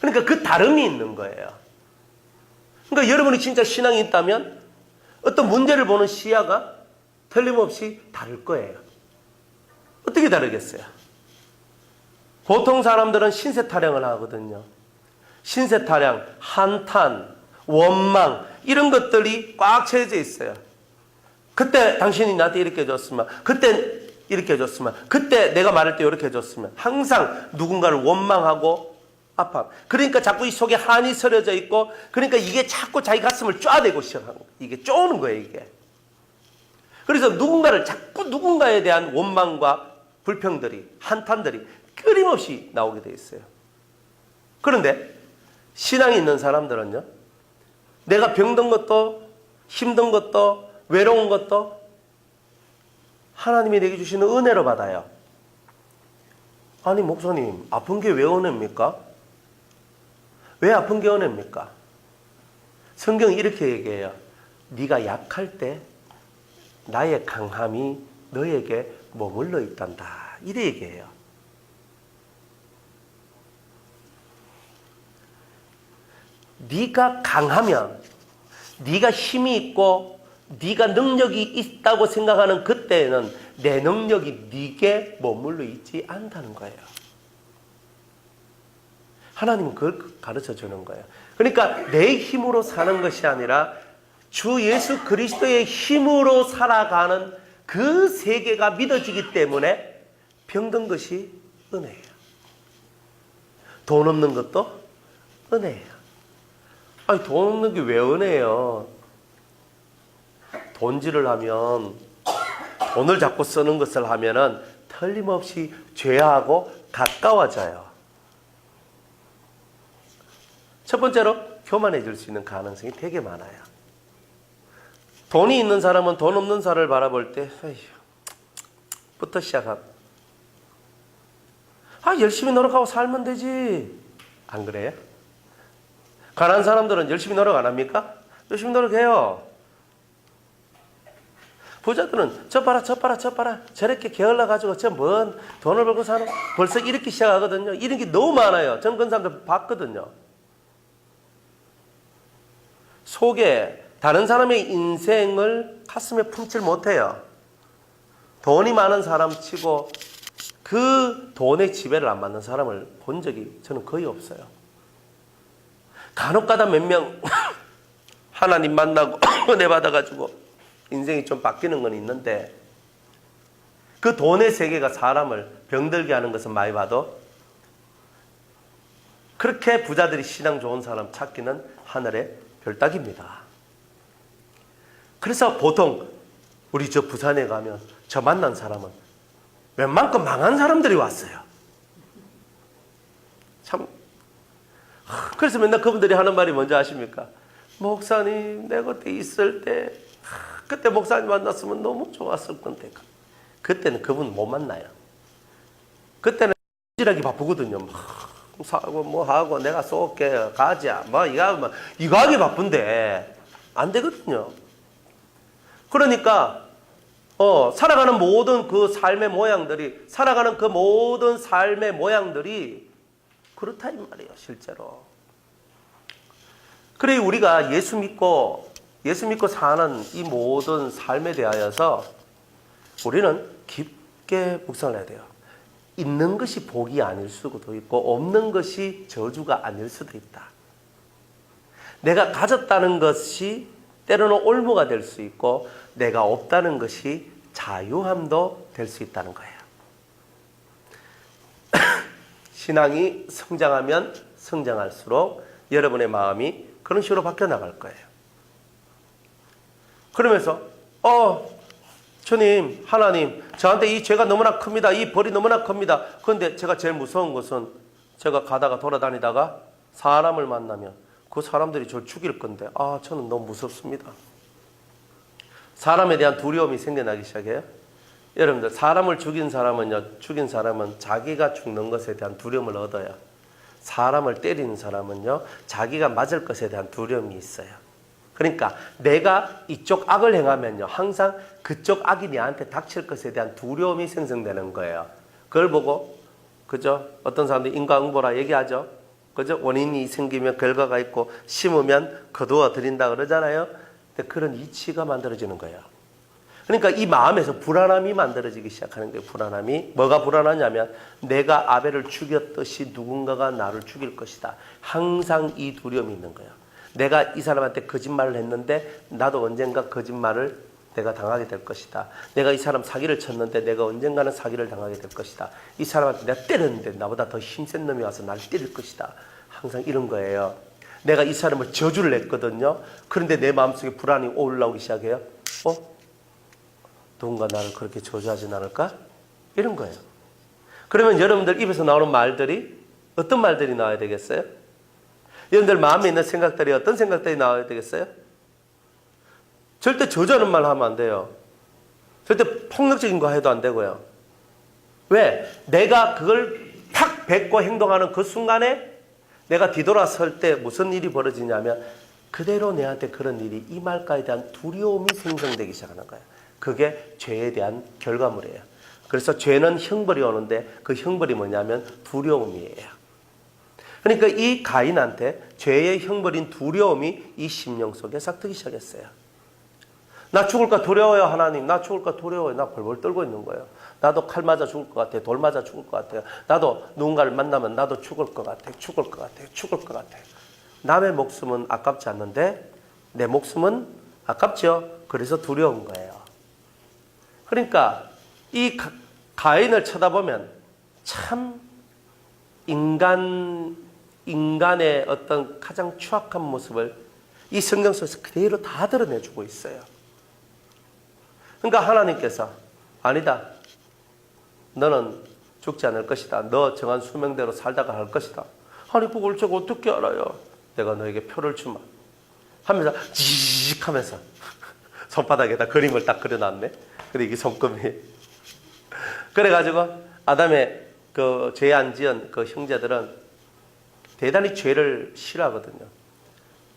그러니까 그 다름이 있는 거예요. 그러니까 여러분이 진짜 신앙이 있다면 어떤 문제를 보는 시야가 틀림없이 다를 거예요. 어떻게 다르겠어요? 보통 사람들은 신세 타령을 하거든요. 신세 타령, 한탄, 원망 이런 것들이 꽉 채워져 있어요. 그때 당신이 나한테 이렇게 해줬으면, 그때 이렇게 해줬으면, 그때 내가 말할 때 이렇게 해줬으면 항상 누군가를 원망하고 아파. 그러니까 자꾸 이 속에 한이 서려져 있고 그러니까 이게 자꾸 자기 가슴을 쪼아대고 시작하는 거예요. 이게 쪼는 거예요, 이게. 그래서 누군가를 자꾸 누군가에 대한 원망과 불평들이, 한탄들이 끊임없이 나오게 돼 있어요. 그런데 신앙이 있는 사람들은요, 내가 병든 것도 힘든 것도 외로운 것도 하나님이 내게 주시는 은혜로 받아요. 아니 목사님, 아픈 게 왜 은혜입니까? 왜 아픈 게 은혜입니까? 성경이 이렇게 얘기해요. 네가 약할 때 나의 강함이 너에게 머물러 있단다. 이래 얘기해요. 네가 강하면, 네가 힘이 있고 네가 능력이 있다고 생각하는 그때에는 내 능력이 네게 머물러 있지 않다는 거예요. 하나님은 그걸 가르쳐 주는 거예요. 그러니까 내 힘으로 사는 것이 아니라 주 예수 그리스도의 힘으로 살아가는 그 세계가 믿어지기 때문에 병든 것이 은혜예요. 돈 없는 것도 은혜예요. 아니, 돈 없는 게 왜 은혜예요? 돈질을 하면, 돈을 자꾸 쓰는 것을 하면은 틀림없이 죄하고 가까워져요. 첫 번째로 교만해질 수 있는 가능성이 되게 많아요. 돈이 있는 사람은 돈 없는 사람을 바라볼 때 부터 시작하고 열심히 노력하고 살면 되지. 안 그래요? 가난한 사람들은 열심히 노력 안 합니까? 열심히 노력해요. 부자들은 저 봐라 저렇게 게을러가지고 저 뭔 돈을 벌고 사는 벌써 이렇게 시작하거든요. 이런 게 너무 많아요. 전 그런 사람들 봤거든요. 속에 다른 사람의 인생을 가슴에 품질 못해요. 돈이 많은 사람 치고 그 돈의 지배를 안 받는 사람을 본 적이 저는 거의 없어요. 간혹가다 몇 명 하나님 만나고 은혜 받아가지고 인생이 좀 바뀌는 건 있는데 그 돈의 세계가 사람을 병들게 하는 것은 많이 봐도 그렇게 부자들이 신앙 좋은 사람 찾기는 하늘의 별따기입니다. 그래서 보통 우리 저 부산에 가면 저 만난 사람은 웬만큼 망한 사람들이 왔어요. 참. 그래서 맨날 그분들이 하는 말이 뭔지 아십니까? 목사님, 내가 그때 있을 때 그때 목사님 만났으면 너무 좋았을 건데 그때는 그분 못 만나요. 그때는 일하기 바쁘거든요. 막 사고 뭐 하고 내가 쏠게 가자 뭐 이거 하기 바쁜데 안 되거든요. 그러니까 살아가는 모든 그 삶의 모양들이 그렇다 이 말이에요, 실제로. 그래 우리가 예수 믿고 사는 이 모든 삶에 대하여서 우리는 깊게 묵상을 해야 돼요. 있는 것이 복이 아닐 수도 있고 없는 것이 저주가 아닐 수도 있다. 내가 가졌다는 것이 때로는 올무가 될 수 있고 내가 없다는 것이 자유함도 될 수 있다는 거예요. 신앙이 성장하면 성장할수록 여러분의 마음이 그런 식으로 바뀌어 나갈 거예요. 그러면서 주님, 하나님, 저한테 이 죄가 너무나 큽니다. 이 벌이 너무나 큽니다. 그런데 제가 제일 무서운 것은 제가 가다가 돌아다니다가 사람을 만나면 그 사람들이 저를 죽일 건데 저는 너무 무섭습니다. 사람에 대한 두려움이 생겨나기 시작해요. 여러분들, 사람을 죽인 사람은 자기가 죽는 것에 대한 두려움을 얻어요. 사람을 때리는 사람은요, 자기가 맞을 것에 대한 두려움이 있어요. 그러니까 내가 이쪽 악을 행하면요, 항상 그쪽 악이 내한테 닥칠 것에 대한 두려움이 생성되는 거예요. 그걸 보고, 그죠? 어떤 사람들이 인과응보라 얘기하죠. 그죠? 원인이 생기면 결과가 있고, 심으면 거두어 드린다 그러잖아요. 근데 그런 이치가 만들어지는 거예요. 그러니까 이 마음에서 불안함이 만들어지기 시작하는 거예요. 불안함이. 뭐가 불안하냐면 내가 아벨을 죽였듯이 누군가가 나를 죽일 것이다. 항상 이 두려움이 있는 거예요. 내가 이 사람한테 거짓말을 했는데 나도 언젠가 거짓말을 내가 당하게 될 것이다. 내가 이 사람 사기를 쳤는데 내가 언젠가는 사기를 당하게 될 것이다. 이 사람한테 내가 때렸는데 나보다 더 힘센 놈이 와서 나를 때릴 것이다. 항상 이런 거예요. 내가 이 사람을 저주를 냈거든요. 그런데 내 마음속에 불안이 올라오기 시작해요. 누군가 나를 그렇게 저주하진 않을까? 이런 거예요. 그러면 여러분들 입에서 나오는 말들이 어떤 말들이 나와야 되겠어요? 여러분들 마음에 있는 생각들이 어떤 생각들이 나와야 되겠어요? 절대 저주하는 말 하면 안 돼요. 절대 폭력적인 거 해도 안 되고요. 왜? 내가 그걸 팍 뱉고 행동하는 그 순간에 내가 뒤돌아설 때 무슨 일이 벌어지냐면 그대로 내한테 그런 일이 이 말까에 대한 두려움이 생성되기 시작하는 거예요. 그게 죄에 대한 결과물이에요. 그래서 죄는 형벌이 오는데 그 형벌이 뭐냐면 두려움이에요. 그러니까 이 가인한테 죄의 형벌인 두려움이 이 심령 속에 싹트기 시작했어요. 나 죽을까 두려워요, 하나님. 나 죽을까 두려워요. 나 벌벌 떨고 있는 거예요. 나도 칼 맞아 죽을 것 같아요. 돌 맞아 죽을 것 같아요. 나도 누군가를 만나면 나도 죽을 것 같아요. 죽을 것 같아요. 죽을 것 같아요. 남의 목숨은 아깝지 않는데 내 목숨은 아깝죠. 그래서 두려운 거예요. 그러니까 이 가인을 쳐다보면 참 인간의 어떤 가장 추악한 모습을 이 성경 속에서 그대로 다 드러내주고 있어요. 그러니까 하나님께서 아니다. 너는 죽지 않을 것이다. 너 정한 수명대로 살다가 할 것이다. 아니 그걸 제가 어떻게 알아요? 내가 너에게 표를 주마 하면서 지직 하면서 손바닥에다 그림을 딱 그려놨네. 근데 이게 손금이. 그래가지고 아담의 그 죄 안 지은 그 형제들은 대단히 죄를 싫어하거든요.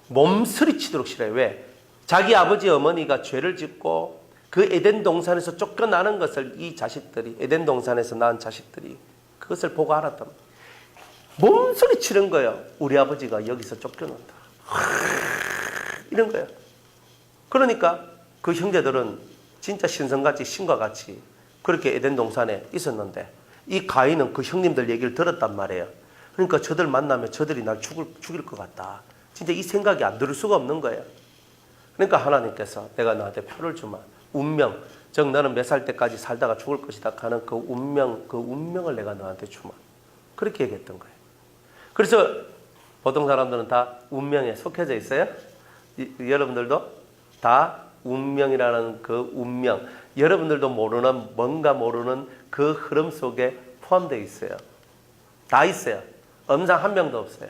몸서리치도록 싫어해요. 왜? 자기 아버지 어머니가 죄를 짓고 그 에덴 동산에서 쫓겨나는 것을 이 자식들이, 에덴 동산에서 낳은 자식들이 그것을 보고 알았단 말이에요. 몸서리치는 거예요. 우리 아버지가 여기서 쫓겨난다. 이런 거예요. 그러니까 그 형제들은 진짜 신성같이 신과 같이 그렇게 에덴 동산에 있었는데 이 가인은 그 형님들 얘기를 들었단 말이에요. 그러니까 저들 만나면 저들이 날 죽일 것 같다. 진짜 이 생각이 안 들 수가 없는 거예요. 그러니까 하나님께서 내가 너한테 표를 주마. 운명, 즉 너는 몇 살 때까지 살다가 죽을 것이다 하는 그 운명을 내가 너한테 주마. 그렇게 얘기했던 거예요. 그래서 보통 사람들은 다 운명에 속해져 있어요. 여러분들도 다 운명이라는 그 운명, 여러분들도 모르는 뭔가 모르는 그 흐름 속에 포함되어 있어요. 다 있어요. 엄상 한 명도 없어요.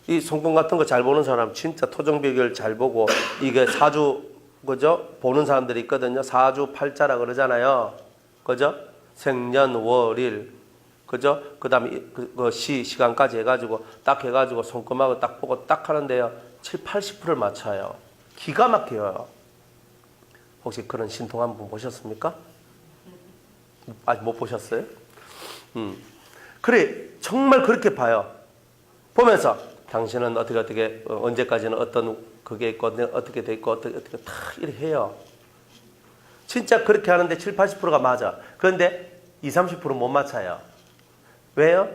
이 손금 같은 거 잘 보는 사람 진짜 토종비결 잘 보고 이게 사주 그죠? 보는 사람들이 있거든요. 사주 팔자라 그러잖아요. 그죠? 생년 월일 그죠? 그다음에 그 시간까지 해가지고 딱 해가지고 손금하고 딱 보고 딱 하는데요. 7, 80%를 맞춰요. 기가 막혀요. 혹시 그런 신통 한번 보셨습니까? 아직 못 보셨어요? 그래 정말 그렇게 봐요. 보면서 당신은 어떻게 언제까지는 어떤 그게 있고 어떻게 돼 있고 어떻게 다 이렇게 해요. 진짜 그렇게 하는데 7, 80%가 맞아. 그런데 20, 30%못 맞춰요. 왜요?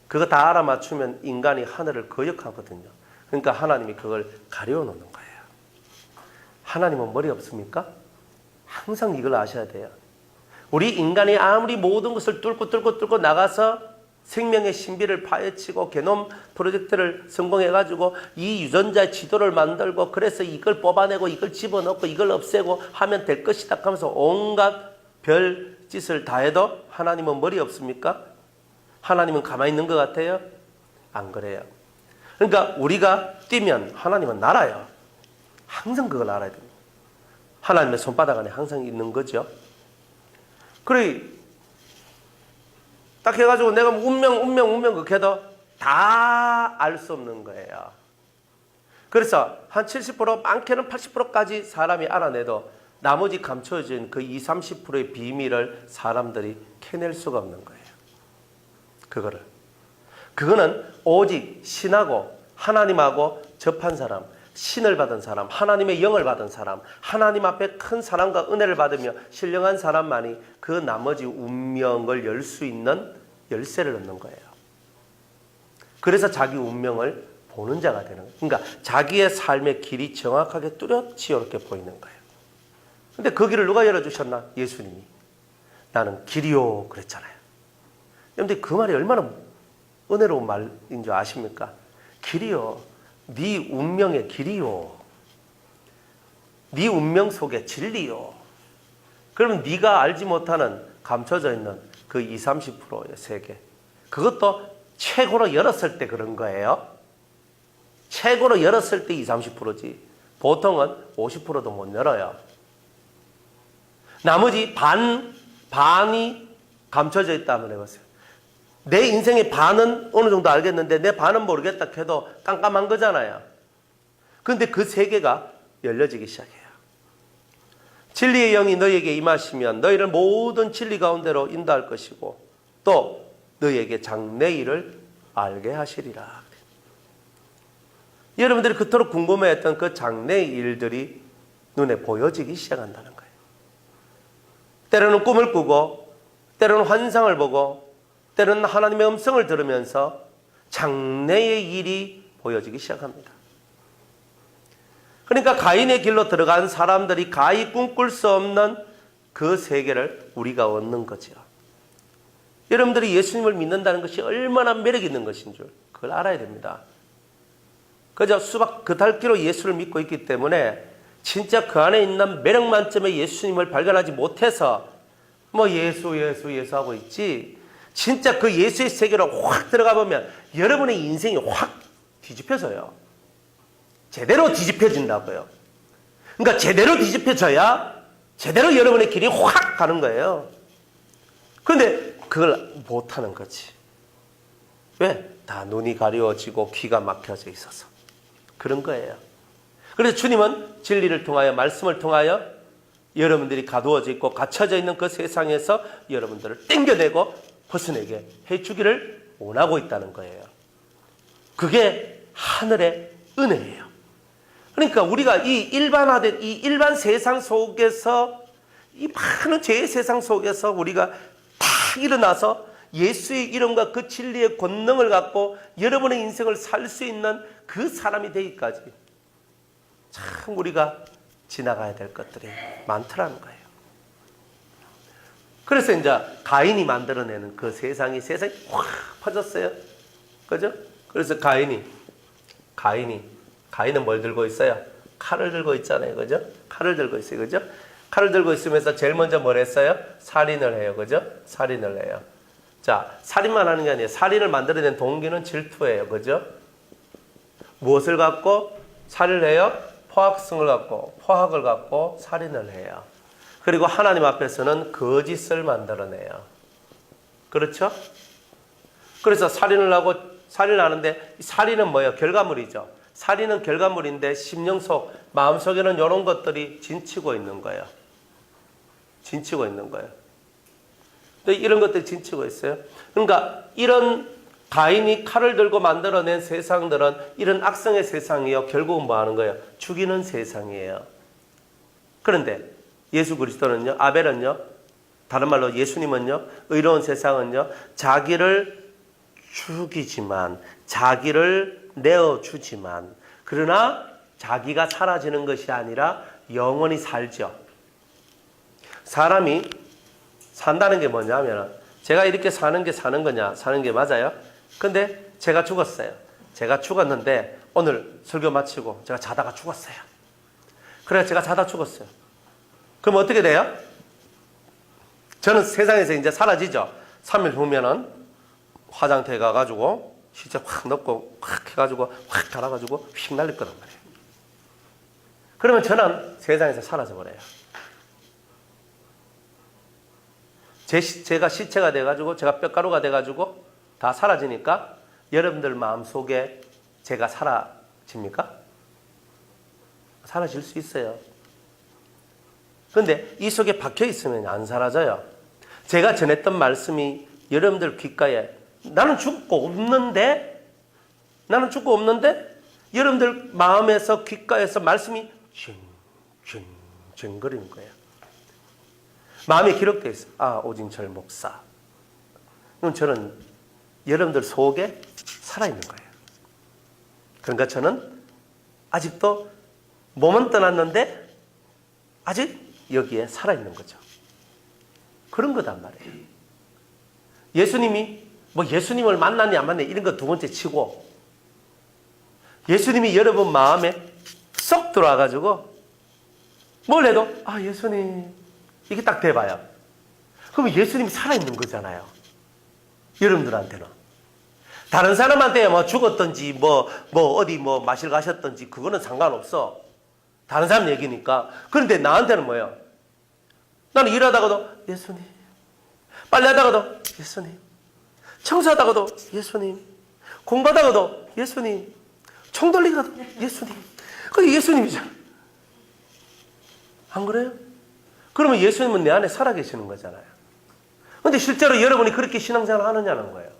그거 다 알아맞추면 인간이 하늘을 거역하거든요. 그러니까 하나님이 그걸 가려놓는 거예요. 하나님은 머리 없습니까? 항상 이걸 아셔야 돼요. 우리 인간이 아무리 모든 것을 뚫고 나가서 생명의 신비를 파헤치고 게놈 프로젝트를 성공해가지고 이 유전자의 지도를 만들고 그래서 이걸 뽑아내고 이걸 집어넣고 이걸 없애고 하면 될 것이다 하면서 온갖 별 짓을 다 해도 하나님은 머리 없습니까? 하나님은 가만히 있는 것 같아요? 안 그래요. 그러니까 우리가 뛰면 하나님은 날아요. 항상 그걸 알아야 됩니다. 하나님의 손바닥 안에 항상 있는 거죠. 그래 딱 해가지고 내가 운명 그렇게 해도 다 알 수 없는 거예요. 그래서 한 70% 많게는 80%까지 사람이 알아내도 나머지 감춰진 그 20, 30%의 비밀을 사람들이 캐낼 수가 없는 거예요. 그거는 오직 신하고 하나님하고 접한 사람, 신을 받은 사람, 하나님의 영을 받은 사람, 하나님 앞에 큰 사랑과 은혜를 받으며 신령한 사람만이 그 나머지 운명을 열 수 있는 열쇠를 얻는 거예요. 그래서 자기 운명을 보는 자가 되는 거예요. 그러니까 자기의 삶의 길이 정확하게 뚜렷이 이렇게 보이는 거예요. 근데 그 길을 누가 열어주셨나? 예수님이. 나는 길이요 그랬잖아요. 여러분들 그 말이 얼마나 은혜로운 말인 줄 아십니까? 길이요. 네 운명의 길이요. 네 운명 속에 진리요. 그러면 네가 알지 못하는 감춰져 있는 그 20, 30%의 세계. 그것도 최고로 열었을 때 그런 거예요. 최고로 열었을 때 20, 30%지. 보통은 50%도 못 열어요. 나머지 반이 감춰져 있다 한번 해보세요. 내 인생의 반은 어느 정도 알겠는데 내 반은 모르겠다 해도 깜깜한 거잖아요. 그런데 그 세계가 열려지기 시작해요. 진리의 영이 너희에게 임하시면 너희를 모든 진리 가운데로 인도할 것이고 또 너희에게 장래일을 알게 하시리라. 여러분들이 그토록 궁금해했던 그 장래일들이 눈에 보여지기 시작한다는 거예요. 때로는 꿈을 꾸고 때로는 환상을 보고 때로는 하나님의 음성을 들으면서 장래의 일이 보여지기 시작합니다. 그러니까 가인의 길로 들어간 사람들이 가히 꿈꿀 수 없는 그 세계를 우리가 얻는 거죠. 여러분들이 예수님을 믿는다는 것이 얼마나 매력 있는 것인 줄 그걸 알아야 됩니다. 그저 수박 그달기로 예수를 믿고 있기 때문에 진짜 그 안에 있는 매력 만점의 예수님을 발견하지 못해서 뭐 예수 하고 있지, 진짜 그 예수의 세계로 확 들어가 보면 여러분의 인생이 확 뒤집혀져요. 제대로 뒤집혀진다고요. 그러니까 제대로 뒤집혀져야 제대로 여러분의 길이 확 가는 거예요. 그런데 그걸 못하는 거지. 왜? 다 눈이 가려워지고 귀가 막혀져 있어서 그런 거예요. 그래서 주님은 진리를 통하여 말씀을 통하여 여러분들이 가두어져 있고 갇혀져 있는 그 세상에서 여러분들을 땡겨내고 벗어내게 해주기를 원하고 있다는 거예요. 그게 하늘의 은혜예요. 그러니까 우리가 이 일반화된 이 일반 세상 속에서 이 많은 죄의 세상 속에서 우리가 딱 일어나서 예수의 이름과 그 진리의 권능을 갖고 여러분의 인생을 살 수 있는 그 사람이 되기까지 참 우리가 지나가야 될 것들이 많더라는 거예요. 그래서 이제 가인이 만들어내는 그 세상이 확 퍼졌어요. 그죠? 그래서 가인은 뭘 들고 있어요? 칼을 들고 있잖아요. 그죠? 칼을 들고 있어요. 그죠? 칼을 들고 있으면서 제일 먼저 뭘 했어요? 살인을 해요. 그죠? 살인을 해요. 자, 살인만 하는 게 아니에요. 살인을 만들어낸 동기는 질투예요. 그죠? 무엇을 갖고 살인을 해요? 포학을 갖고 살인을 해요. 그리고 하나님 앞에서는 거짓을 만들어내요. 그렇죠? 그래서 살인을 하는데 살인은 뭐예요? 결과물이죠. 살인은 결과물인데 심령 속, 마음속에는 이런 것들이 진치고 있는 거예요. 진치고 있는 거예요. 이런 것들이 진치고 있어요. 그러니까 이런 가인이 칼을 들고 만들어낸 세상들은 이런 악성의 세상이요. 결국은 뭐 하는 거예요? 죽이는 세상이에요. 그런데 예수 그리스도는요, 아벨은요, 다른 말로 예수님은요, 의로운 세상은요, 자기를 죽이지만, 자기를 내어주지만, 그러나 자기가 사라지는 것이 아니라 영원히 살죠. 사람이 산다는 게 뭐냐면, 제가 이렇게 사는 게 사는 거냐, 사는 게 맞아요? 근데 제가 죽었어요. 제가 죽었는데 오늘 설교 마치고 제가 자다가 죽었어요. 그래서 제가 자다 죽었어요. 그럼 어떻게 돼요? 저는 세상에서 이제 사라지죠. 3일 후면은 화장터에 가가지고 시체 확 넣고 확 해가지고 확 갈아가지고 휙 날릴 거란 말이에요. 그러면 저는 세상에서 사라져버려요. 제가 시체가 돼가지고 제가 뼈가루가 돼가지고 다 사라지니까 여러분들 마음속에 제가 사라집니까? 사라질 수 있어요. 그런데 이 속에 박혀 있으면 안 사라져요. 제가 전했던 말씀이 여러분들 귓가에 나는 죽고 없는데 여러분들 마음에서 귓가에서 말씀이 징징징거리는 거예요. 마음에 기록되어 있어요. 아, 오진철 목사. 그럼 저는 여러분들 속에 살아있는 거예요. 그러니까 저는 아직도 몸은 떠났는데 아직 여기에 살아있는 거죠. 그런 거단 말이에요. 예수님이 예수님을 만났냐 안 만났냐 이런 거 두 번째 치고 예수님이 여러분 마음에 쏙 들어와가지고 뭘 해도 아 예수님 이게 딱 돼봐요. 그러면 예수님이 살아있는 거잖아요. 여러분들한테는. 다른 사람한테 죽었든지 어디 마실 가셨든지 그거는 상관없어. 다른 사람 얘기니까. 그런데 나한테는 뭐예요? 나는 일하다가도 예수님, 빨래하다가도 예수님, 청소하다가도 예수님, 공부하다가도 예수님, 총 돌리다가도 예수님. 그게 예수님이잖아. 안 그래요? 그러면 예수님은 내 안에 살아계시는 거잖아요. 그런데 실제로 여러분이 그렇게 신앙생활을 하느냐는 거예요.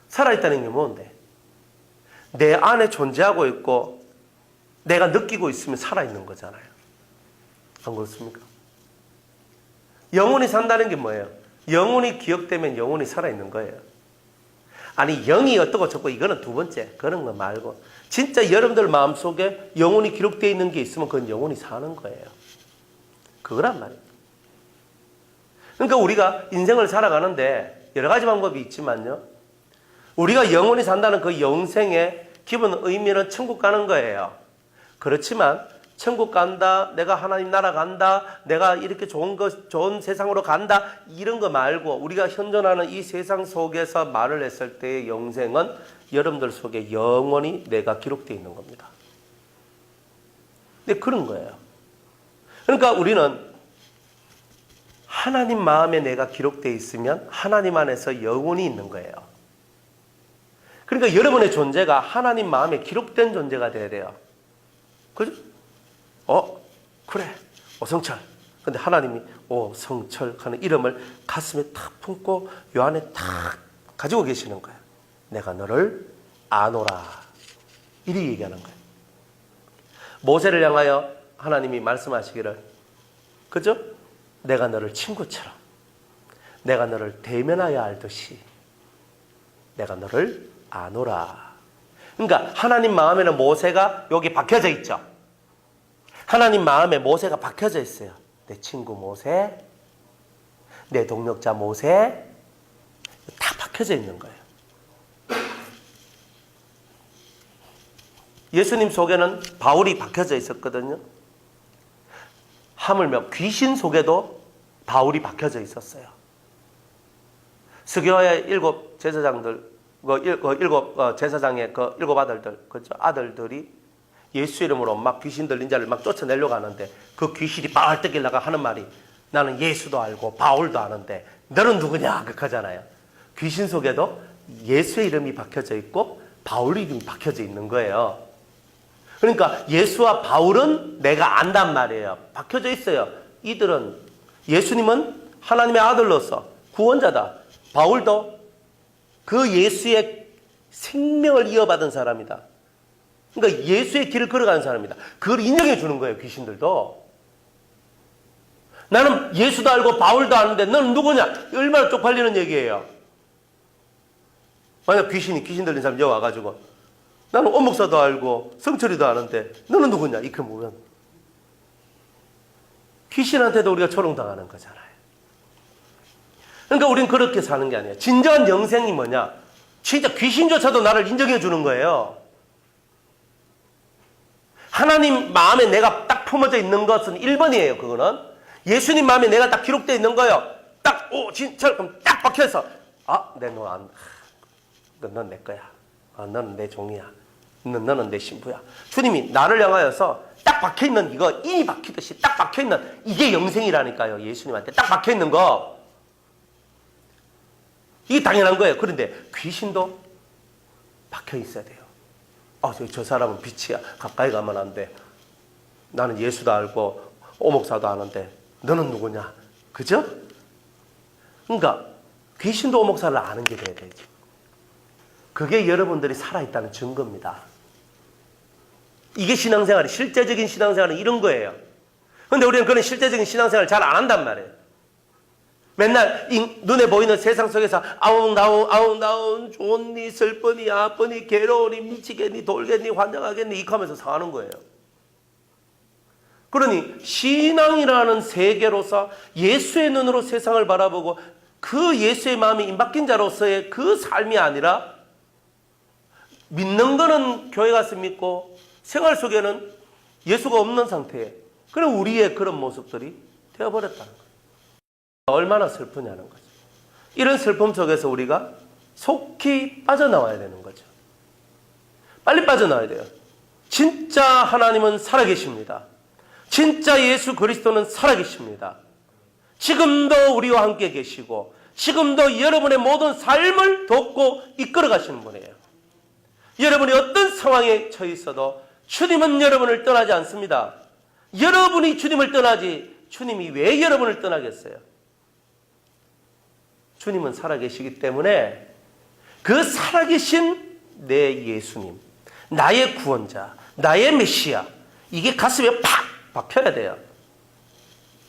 살아있다는 게 뭔데? 내 안에 존재하고 있고 내가 느끼고 있으면 살아있는 거잖아요. 안 그렇습니까? 영혼이 산다는 게 뭐예요? 영혼이 기억되면 영혼이 살아있는 거예요. 아니 영이 어떻고 저쩌고 이거는 두 번째 그런 거 말고 진짜 여러분들 마음속에 영혼이 기록되어 있는 게 있으면 그건 영혼이 사는 거예요. 그거란 말이에요. 그러니까 우리가 인생을 살아가는데 여러 가지 방법이 있지만요. 우리가 영원히 산다는 그 영생의 기본 의미는 천국 가는 거예요. 그렇지만 천국 간다, 내가 하나님 나라 간다, 내가 이렇게 좋은 세상으로 간다 이런 거 말고 우리가 현존하는 이 세상 속에서 말을 했을 때의 영생은 여러분들 속에 영원히 내가 기록되어 있는 겁니다. 근데 그런 거예요. 그러니까 우리는 하나님 마음에 내가 기록되어 있으면 하나님 안에서 영원히 있는 거예요. 그러니까 여러분의 존재가 하나님 마음에 기록된 존재가 돼야 돼요. 그죠? 그래. 오성철. 근데 하나님이 오성철 하는 이름을 가슴에 탁 품고 요 안에 탁 가지고 계시는 거예요. 내가 너를 아노라. 이리 얘기하는 거예요. 모세를 향하여 하나님이 말씀하시기를 그죠? 내가 너를 친구처럼 내가 너를 대면하여 알듯이 내가 너를 아노라. 그러니까 하나님 마음에는 모세가 여기 박혀져 있죠. 하나님 마음에 모세가 박혀져 있어요. 내 친구 모세, 내 동력자 모세 다 박혀져 있는 거예요. 예수님 속에는 바울이 박혀져 있었거든요. 하물며 귀신 속에도 바울이 박혀져 있었어요. 스교의 7 제사장들, 제사장의 7 아들들, 그렇죠? 아들들이 예수 이름으로 막 귀신 들린 자를 막 쫓아내려고 하는데 그 귀신이 빨떡이려가 하는 말이 나는 예수도 알고 바울도 아는데 너는 누구냐? 그렇게 하잖아요. 귀신 속에도 예수의 이름이 박혀져 있고 바울 이름이 박혀져 있는 거예요. 그러니까 예수와 바울은 내가 안단 말이에요. 박혀져 있어요. 이들은 예수님은 하나님의 아들로서 구원자다. 바울도 그 예수의 생명을 이어받은 사람이다. 그러니까 예수의 길을 걸어가는 사람입니다. 그걸 인정해 주는 거예요. 귀신들도. 나는 예수도 알고 바울도 아는데 너는 누구냐? 얼마나 쪽팔리는 얘기예요. 만약 귀신 들린 사람이 여기 와가지고 나는 오목사도 알고 성철이도 아는데 너는 누구냐? 이렇게 보면 귀신한테도 우리가 조롱당하는 거잖아요. 그러니까 우리는 그렇게 사는 게 아니에요. 진정한 영생이 뭐냐? 진짜 귀신조차도 나를 인정해 주는 거예요. 하나님 마음에 내가 딱 품어져 있는 것은 1번이에요. 그거는 예수님 마음에 내가 딱 기록되어 있는 거예요. 딱 진짜 그럼 딱 박혀서 넌 내 거야. 너는 내 종이야. 너는 내 신부야. 주님이 나를 향하여서 딱 박혀있는 이거 인이 박히듯이 딱 박혀있는 이게 영생이라니까요. 예수님한테 딱 박혀있는 거. 이게 당연한 거예요. 그런데 귀신도 박혀있어야 돼요. 저 사람은 빛이야. 가까이 가면 안 돼. 나는 예수도 알고 오목사도 아는데 너는 누구냐? 그죠? 그러니까 귀신도 오목사를 아는 게 돼야 되지. 그게 여러분들이 살아있다는 증거입니다. 이게 신앙생활이, 실제적인 신앙생활은 이런 거예요. 그런데 우리는 그런 실제적인 신앙생활을 잘 안 한단 말이에요. 맨날 눈에 보이는 세상 속에서 아웅다운 좋니 슬프니 아프니 괴로우니 미치겠니 돌겠니 환장하겠니 이렇게 하면서 사는 거예요. 그러니 신앙이라는 세계로서 예수의 눈으로 세상을 바라보고 그 예수의 마음이 임박힌 자로서의 그 삶이 아니라 믿는 거는 교회 가서 믿고 생활 속에는 예수가 없는 상태에 그런 우리의 그런 모습들이 되어버렸다는 거예요. 얼마나 슬프냐는 거죠. 이런 슬픔 속에서 우리가 속히 빠져나와야 되는 거죠. 빨리 빠져나와야 돼요. 진짜 하나님은 살아계십니다. 진짜 예수 그리스도는 살아계십니다. 지금도 우리와 함께 계시고 지금도 여러분의 모든 삶을 돕고 이끌어 가시는 분이에요. 여러분이 어떤 상황에 처해 있어도 주님은 여러분을 떠나지 않습니다. 여러분이 주님을 떠나지 주님이 왜 여러분을 떠나겠어요? 주님은 살아계시기 때문에 그 살아계신 내 예수님, 나의 구원자, 나의 메시아 이게 가슴에 팍 박혀야 돼요.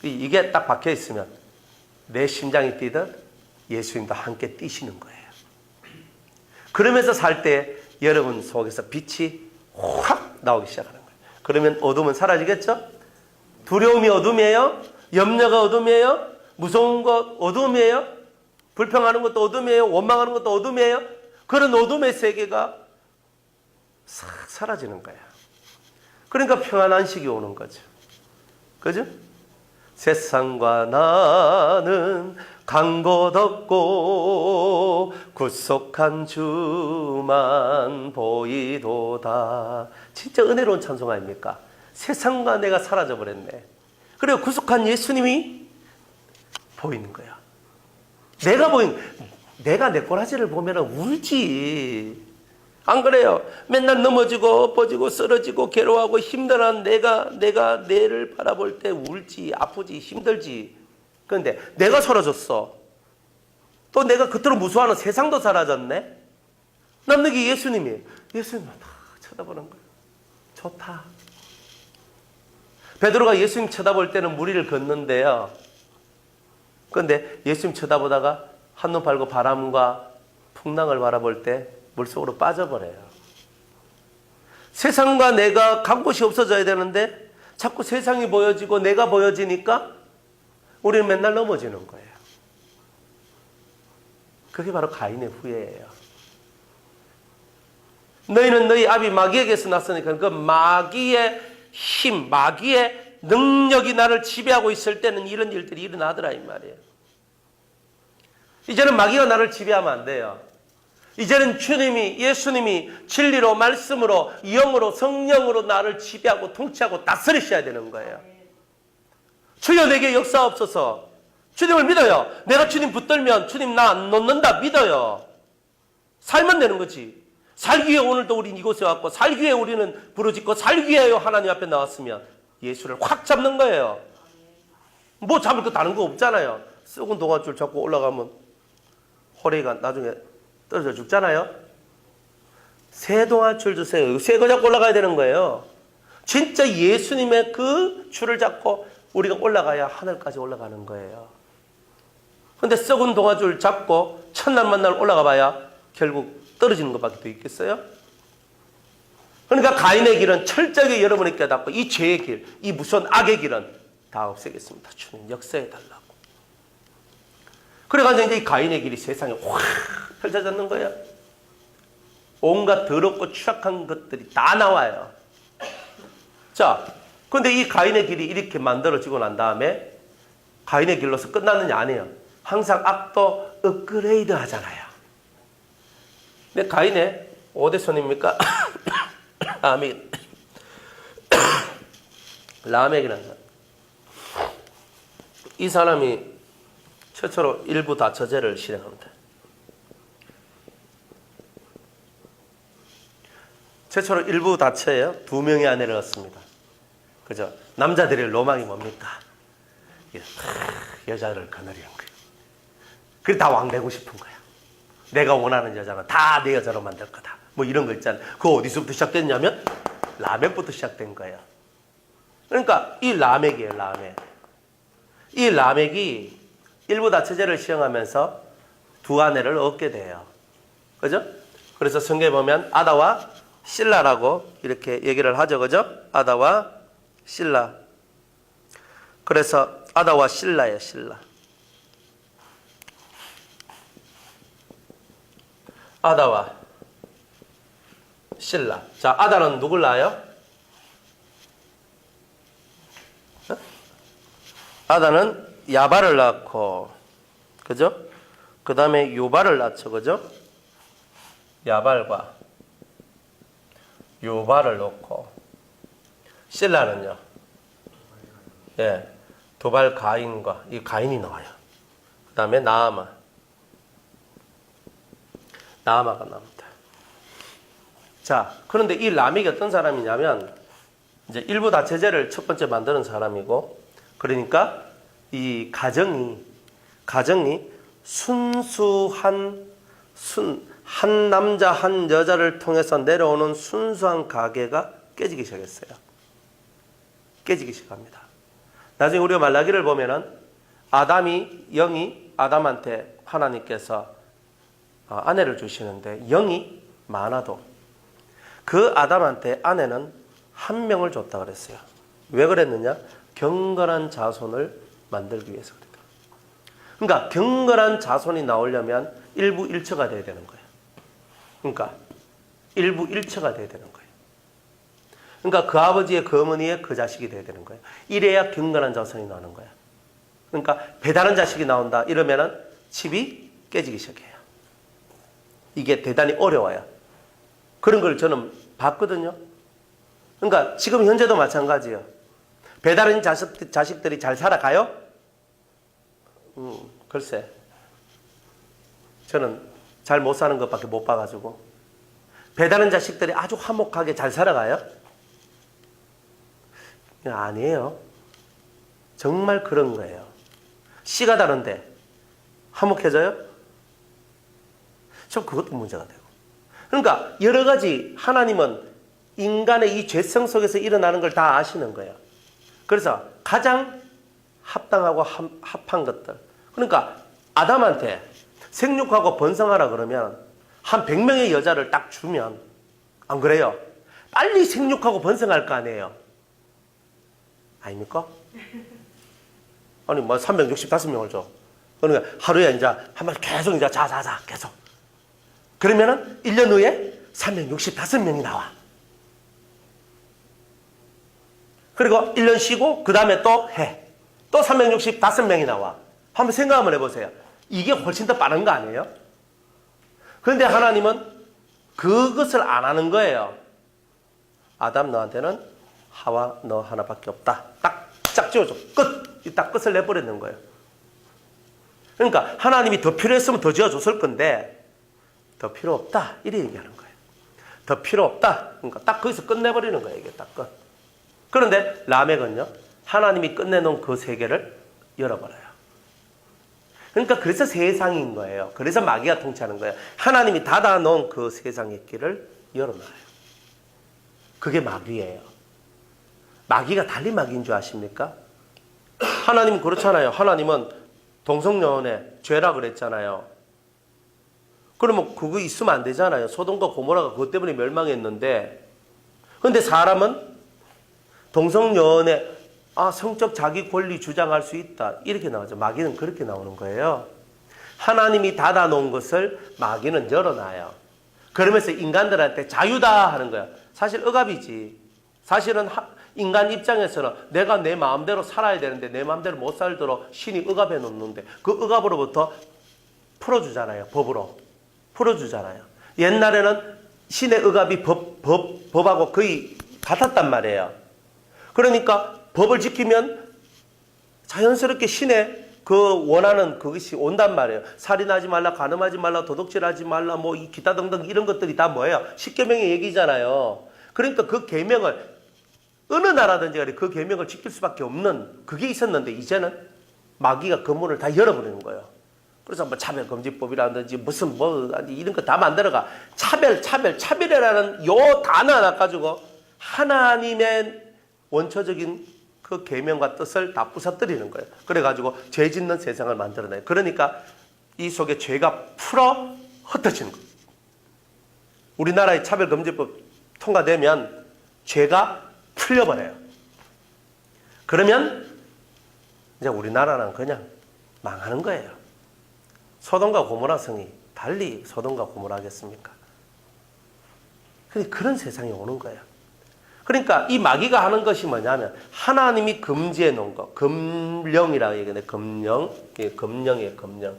이게 딱 박혀 있으면 내 심장이 뛰듯 예수님도 함께 뛰시는 거예요. 그러면서 살 때 여러분 속에서 빛이 확 나오기 시작하는 거예요. 그러면 어둠은 사라지겠죠? 두려움이 어둠이에요? 염려가 어둠이에요? 무서운 것 어둠이에요? 불평하는 것도 어둠이에요? 원망하는 것도 어둠이에요? 그런 어둠의 세계가 싹 사라지는 거야. 그러니까 평안 안식이 오는 거죠. 그죠? 세상과 나는 간 곳 없고 구속한 주만 보이도다. 진짜 은혜로운 찬송 아닙니까? 세상과 내가 사라져 버렸네. 그리고 구속한 예수님이 보이는 거야. 내가 내 꼬라지를 보면 울지. 안 그래요? 맨날 넘어지고 엎어지고 쓰러지고 괴로워하고 힘들어한 내가 내를 바라볼 때 울지, 아프지, 힘들지. 그런데 내가 사라졌어. 또 내가 그토록 무서워하는 세상도 사라졌네. 남는 게 예수님이에요. 예수님만 다 쳐다보는 거예요. 좋다. 베드로가 예수님 쳐다볼 때는 무리를 걷는데요. 그런데 예수님 쳐다보다가 한눈 팔고 바람과 풍랑을 바라볼 때 물속으로 빠져버려요. 세상과 내가 간 곳이 없어져야 되는데 자꾸 세상이 보여지고 내가 보여지니까 우리는 맨날 넘어지는 거예요. 그게 바로 가인의 후회예요. 너희는 너희 아비 마귀에게서 났으니까 그 마귀의 힘, 마귀의 능력이 나를 지배하고 있을 때는 이런 일들이 일어나더라 이 말이에요. 이제는 마귀가 나를 지배하면 안 돼요. 이제는 주님이, 예수님이 진리로, 말씀으로, 영으로, 성령으로 나를 지배하고 통치하고 다스리셔야 되는 거예요. 주여 내게 역사옵소서. 주님을 믿어요. 내가 주님 붙들면 주님 나 안 놓는다 믿어요. 살면 되는 거지. 살기 위해 오늘도 우린 이곳에 왔고 살기 위해 우리는 부르짖고 살기 위해 하나님 앞에 나왔으면 예수를 확 잡는 거예요. 뭐 잡을 거 다른 거 없잖아요. 썩은 동아줄 잡고 올라가면 호레이가 나중에 떨어져 죽잖아요. 새 동아줄 주세요. 새 거 잡고 올라가야 되는 거예요. 진짜 예수님의 그 줄을 잡고 우리가 올라가야 하늘까지 올라가는 거예요. 근데 썩은 동아줄 잡고 첫날 만날 올라가 봐야 결국 떨어지는 것밖에 더 있겠어요? 그러니까 가인의 길은 철저하게 여러분이 깨닫고 이 죄의 길, 이 무서운 악의 길은 다 없애겠습니다. 주님 역사해 달라고. 그래가지고 이제 이 가인의 길이 세상에 확 펼쳐졌는 거예요. 온갖 더럽고 추악한 것들이 다 나와요. 자, 근데 이 가인의 길이 이렇게 만들어지고 난 다음에 가인의 길로서 끝나느냐 아니에요. 항상 악도 업그레이드 하잖아요. 근데 가인의 어디선입니까? 라멕이라는 사람. 이 사람이 최초로 일부 다처제를 실행합니다. 최초로 일부 다처예요. 2명의 아내를 얻습니다. 그죠? 남자들의 로망이 뭡니까? 여자를 거느리는 거예요. 그래 다 왕되고 싶은 거야. 내가 원하는 여자는 다 내 여자로 만들 거다. 뭐 이런 거 있잖아요. 그거 어디서부터 시작됐냐면 라멕부터 시작된 거예요. 그러니까 이 라멕이에요. 라멕. 이 라멕이 일부 다처제를 시행하면서 2 아내를 얻게 돼요. 그죠? 그래서 성경에 보면 아다와 실라라고 이렇게 얘기를 하죠. 그죠? 아다와 실라. 그래서 아다와 실라예요. 실라. 아다와 실라. 자, 아다는 누굴 낳아요? 아다는 야발을 낳고, 그죠? 그 다음에 요발을 낳죠. 그죠? 야발과 요발을 놓고, 실라는요, 예, 도발 가인과, 이 가인이 나와요. 그 다음에 나아마가 나옵니다. 자, 그런데 이 라멕이 어떤 사람이냐면, 이제 일부 다처제를 첫 번째 만드는 사람이고, 그러니까 이 가정이 한 남자 한 여자를 통해서 내려오는 순수한 가계가 깨지기 시작했어요. 깨지기 시작합니다. 나중에 우리가 말라기를 보면은 영이 아담한테 하나님께서 아내를 주시는데 영이 많아도 그 아담한테 아내는 1명을 줬다 그랬어요. 왜 그랬느냐? 경건한 자손을 만들기 위해서 그랬다. 그러니까 경건한 자손이 나오려면 일부일처가 돼야 되는 거예요. 그러니까 일부일처가 돼야 되는 거예요. 그러니까 그 아버지의 그 어머니의 그 자식이 돼야 되는 거예요. 이래야 경건한 자손이 나오는 거야. 그러니까 배다른 자식이 나온다 이러면은 집이 깨지기 시작해요. 이게 대단히 어려워요. 그런 걸 저는 봤거든요. 그러니까 지금 현재도 마찬가지예요. 배다른 자식들이 잘 살아가요? 글쎄. 저는 잘 못 사는 것밖에 못 봐가지고. 배다른 자식들이 아주 화목하게 잘 살아가요? 아니에요. 정말 그런 거예요. 씨가 다른데 화목해져요? 좀 그것도 문제가 되고. 그러니까 여러 가지 하나님은 인간의 이 죄성 속에서 일어나는 걸 다 아시는 거예요. 그래서 가장 합당하고 합한 것들. 그러니까 아담한테 생육하고 번성하라 그러면 한 100명의 여자를 딱 주면 안 그래요? 빨리 생육하고 번성할 거 아니에요? 아닙니까? 아니 뭐 365명을 줘. 그러니까 하루에 이제 한 번 계속 이제 자자자 계속. 그러면은 1년 후에 365명이 나와. 그리고 1년 쉬고 그 다음에 또 해. 또 365명이 나와. 한번 생각 한번 해보세요. 이게 훨씬 더 빠른 거 아니에요? 그런데 하나님은 그것을 안 하는 거예요. 아담 너한테는 하와 너 하나밖에 없다. 딱 지워줘. 끝. 딱 끝을 내버리는 거예요. 그러니까 하나님이 더 필요했으면 더 지어줬을 건데 더 필요 없다. 이래 얘기하는 거예요. 더 필요 없다. 그러니까 딱 거기서 끝내버리는 거예요. 이게 딱 끝. 그런데 라멕은요. 하나님이 끝내놓은 그 세계를 열어버려요. 그러니까 그래서 세상인 거예요. 그래서 마귀가 통치하는 거예요. 하나님이 닫아놓은 그 세상의 길을 열어놔요. 그게 마귀예요. 마귀가 달리 마귀인 줄 아십니까? 하나님은 그렇잖아요. 하나님은 동성연애 죄라 그랬잖아요. 그러면 그거 있으면 안 되잖아요. 소돔과 고모라가 그것 때문에 멸망했는데, 근데 사람은 동성연애, 성적 자기 권리 주장할 수 있다, 이렇게 나오죠. 마귀는 그렇게 나오는 거예요. 하나님이 닫아놓은 것을 마귀는 열어놔요. 그러면서 인간들한테 자유다 하는 거야. 사실 억압이지. 사실은 인간 입장에서는 내가 내 마음대로 살아야 되는데 내 마음대로 못 살도록 신이 억압해 놓는데, 그 억압으로부터 풀어주잖아요. 법으로 풀어주잖아요. 옛날에는 신의 억압이 법하고 거의 같았단 말이에요. 그러니까 법을 지키면 자연스럽게 신의 그 원하는 그것이 온단 말이에요. 살인하지 말라, 간음하지 말라, 도둑질하지 말라, 뭐 기타 등등 이런 것들이 다 뭐예요? 십계명의 얘기잖아요. 그러니까 그 계명을 어느 나라든지 간에 그 계명을 지킬 수밖에 없는 그게 있었는데, 이제는 마귀가 그 문을 다 열어버리는 거예요. 그래서 뭐 차별금지법이라든지 무슨 뭐 이런 거 다 만들어가 차별이라는 요 단어 하나 가지고 하나님의 원초적인 그 계명과 뜻을 다 부서뜨리는 거예요. 그래가지고 죄 짓는 세상을 만들어내요. 그러니까 이 속에 죄가 풀어 흩어지는 거예요. 우리나라의 차별금지법 통과되면 죄가 풀려버려요. 그러면 이제 우리나라는 그냥 망하는 거예요. 소돔과 고모라 성이 달리 소돔과 고모라 하겠습니까? 그런 세상이 오는 거예요. 그러니까 이 마귀가 하는 것이 뭐냐면, 하나님이 금지해 놓은 거, 금령이라고 얘기하는데, 금령이에요, 금령.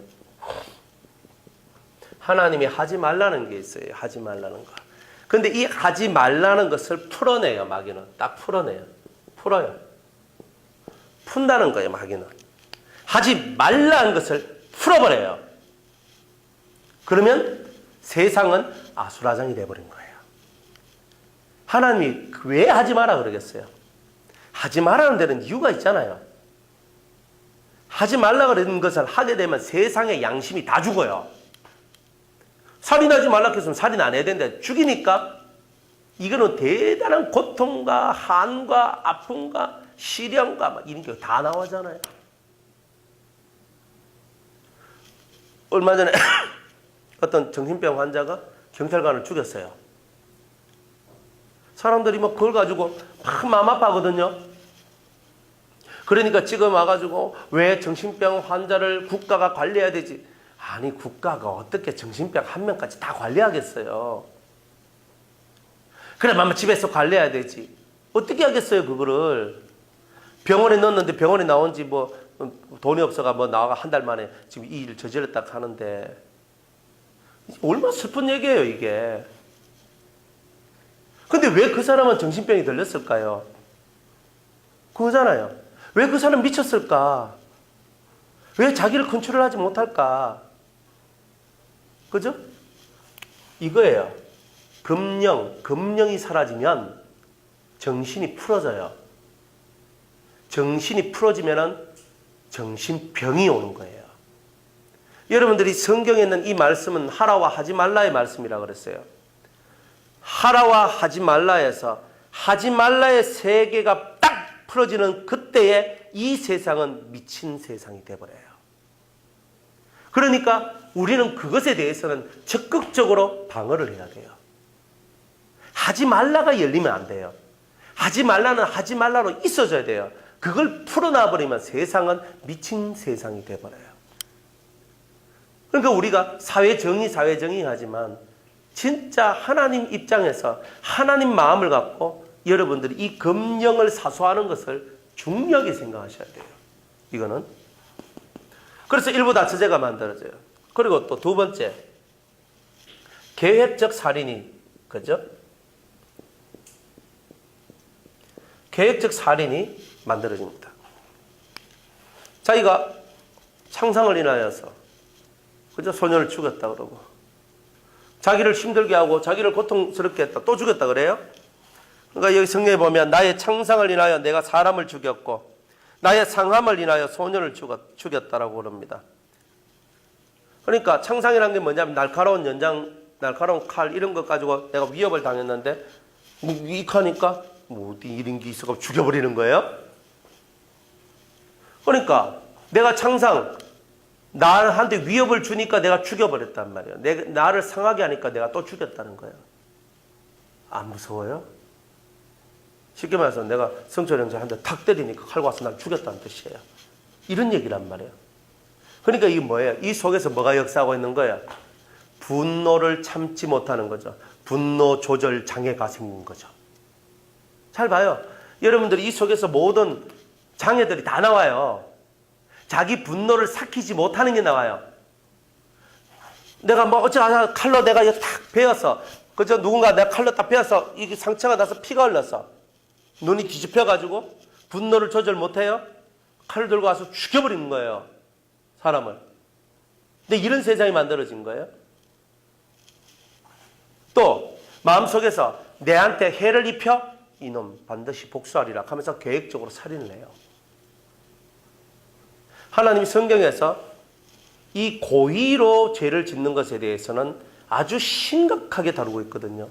하나님이 하지 말라는 게 있어요. 하지 말라는 거. 근데 이 하지 말라는 것을 풀어내요, 마귀는. 딱 풀어내요. 풀어요. 푼다는 거예요, 마귀는. 하지 말라는 것을 풀어버려요. 그러면 세상은 아수라장이 돼버린 거예요. 하나님이 왜 하지 마라 그러겠어요? 하지 말라는 데는 이유가 있잖아요. 하지 말라 그러는 것을 하게 되면 세상의 양심이 다 죽어요. 살인하지 말라 했으면 살인 안 해야 되는데 죽이니까 이거는 대단한 고통과 한과 아픔과 시련과 막 이런 게 다 나오잖아요. 얼마 전에 어떤 정신병 환자가 경찰관을 죽였어요. 사람들이 막 그걸 가지고 막 마음 아파하거든요. 그러니까 지금 와가지고 왜 정신병 환자를 국가가 관리해야 되지? 아니, 국가가 어떻게 정신병 한 명까지 다 관리하겠어요? 그래, 아마 집에서 관리해야 되지. 어떻게 하겠어요, 그거를? 병원에 넣었는데 병원에 나온 지 뭐 돈이 없어가 뭐 나와가 한 달 만에 지금 이 일을 저질렀다 하는데, 얼마나 슬픈 얘기예요, 이게. 근데 왜 그 사람은 정신병이 들렸을까요? 그거잖아요. 왜 그 사람 미쳤을까? 왜 자기를 컨트롤하지 못할까? 그죠? 이거예요. 금령이 사라지면 정신이 풀어져요. 정신이 풀어지면은 정신병이 오는 거예요. 여러분들이 성경에 있는 이 말씀은 하라와 하지 말라의 말씀이라고 그랬어요. 하라와 하지 말라에서 하지 말라의 세계가 딱 풀어지는 그때에 이 세상은 미친 세상이 돼버려요. 그러니까 우리는 그것에 대해서는 적극적으로 방어를 해야 돼요. 하지 말라가 열리면 안 돼요. 하지 말라는 하지 말라로 있어줘야 돼요. 그걸 풀어놔버리면 세상은 미친 세상이 돼버려요. 그러니까 우리가 사회정의 하지만 진짜 하나님 입장에서 하나님 마음을 갖고 여러분들이 이 금령을 사수하는 것을 중요하게 생각하셔야 돼요. 이거는. 그래서 일부 다처제가 만들어져요. 그리고 또 두 번째, 계획적 살인이, 그죠? 계획적 살인이 만들어집니다. 자기가 창상을 인하여서, 그죠? 소년을 죽였다 그러고, 자기를 힘들게 하고 자기를 고통스럽게 했다, 또 죽였다 그래요? 그러니까 여기 성경에 보면 나의 창상을 인하여 내가 사람을 죽였고 나의 상함을 인하여 소년을 죽였다라고 그럽니다. 그러니까 창상이라는 게 뭐냐면 날카로운 연장, 날카로운 칼 이런 것 가지고 내가 위협을 당했는데 뭐 이익하니까 뭐 어디 이런 게 있어서 죽여버리는 거예요? 그러니까 내가 창상 나한테 위협을 주니까 내가 죽여버렸단 말이에요. 나를 상하게 하니까 내가 또 죽였다는 거예요. 안 무서워요? 쉽게 말해서 내가 성철 형제 한 대 탁 때리니까 칼 와서 날 죽였다는 뜻이에요. 이런 얘기란 말이에요. 그러니까 이게 뭐예요? 이 속에서 뭐가 역사하고 있는 거예요? 분노를 참지 못하는 거죠. 분노 조절 장애가 생긴 거죠. 잘 봐요. 여러분들이 이 속에서 모든 장애들이 다 나와요. 자기 분노를 삭히지 못하는 게 나와요. 내가 뭐 어쩌나 칼로 내가 이거 탁 베어서 그저 누군가 내가 칼로 딱 베어서 이게 상처가 나서 피가 흘렀어. 눈이 뒤집혀가지고 분노를 조절 못해요. 칼을 들고 와서 죽여버리는 거예요. 사람을. 근데 이런 세상이 만들어진 거예요. 또 마음속에서 내한테 해를 입혀 이놈 반드시 복수하리라 하면서 계획적으로 살인을 해요. 하나님이 성경에서 이 고의로 죄를 짓는 것에 대해서는 아주 심각하게 다루고 있거든요.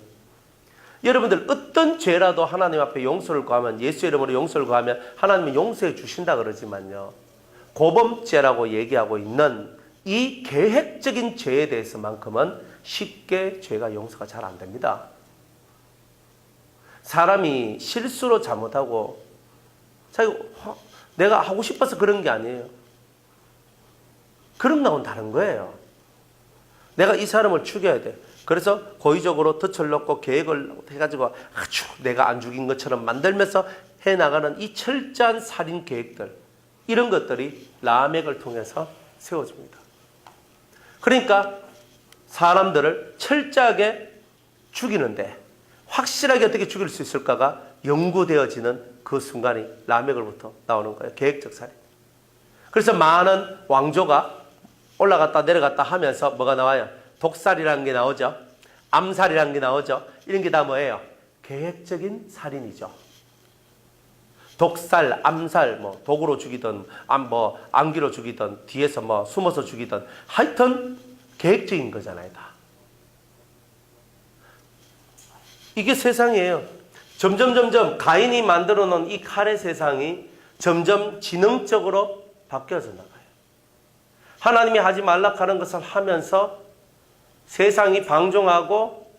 여러분들 어떤 죄라도 하나님 앞에 용서를 구하면, 예수 이름으로 용서를 구하면 하나님은 용서해 주신다 그러지만요, 고범죄라고 얘기하고 있는 이 계획적인 죄에 대해서만큼은 쉽게 죄가 용서가 잘 안 됩니다. 사람이 실수로 잘못하고 내가 하고 싶어서 그런 게 아니에요. 그런 거하고는 다른 거예요. 내가 이 사람을 죽여야 돼. 그래서 고의적으로 덫을 놓고 계획을 해가지고 아주 내가 안 죽인 것처럼 만들면서 해나가는 이 철저한 살인 계획들, 이런 것들이 라멕을 통해서 세워집니다. 그러니까 사람들을 철저하게 죽이는데 확실하게 어떻게 죽일 수 있을까가 연구되어지는 그 순간이 라멕으로부터 나오는 거예요. 계획적 살인. 그래서 많은 왕조가 올라갔다 내려갔다 하면서 뭐가 나와요? 독살이라는 게 나오죠. 암살이라는 게 나오죠. 이런 게 다 뭐예요? 계획적인 살인이죠. 독살, 암살, 뭐 독으로 죽이든 안기로 죽이든 뒤에서 뭐 숨어서 죽이든 하여튼 계획적인 거잖아요, 다. 이게 세상이에요. 점점 가인이 만들어 놓은 이 칼의 세상이 점점 지능적으로 바뀌어져 나가요. 하나님이 하지 말라 하는 것을 하면서 세상이 방종하고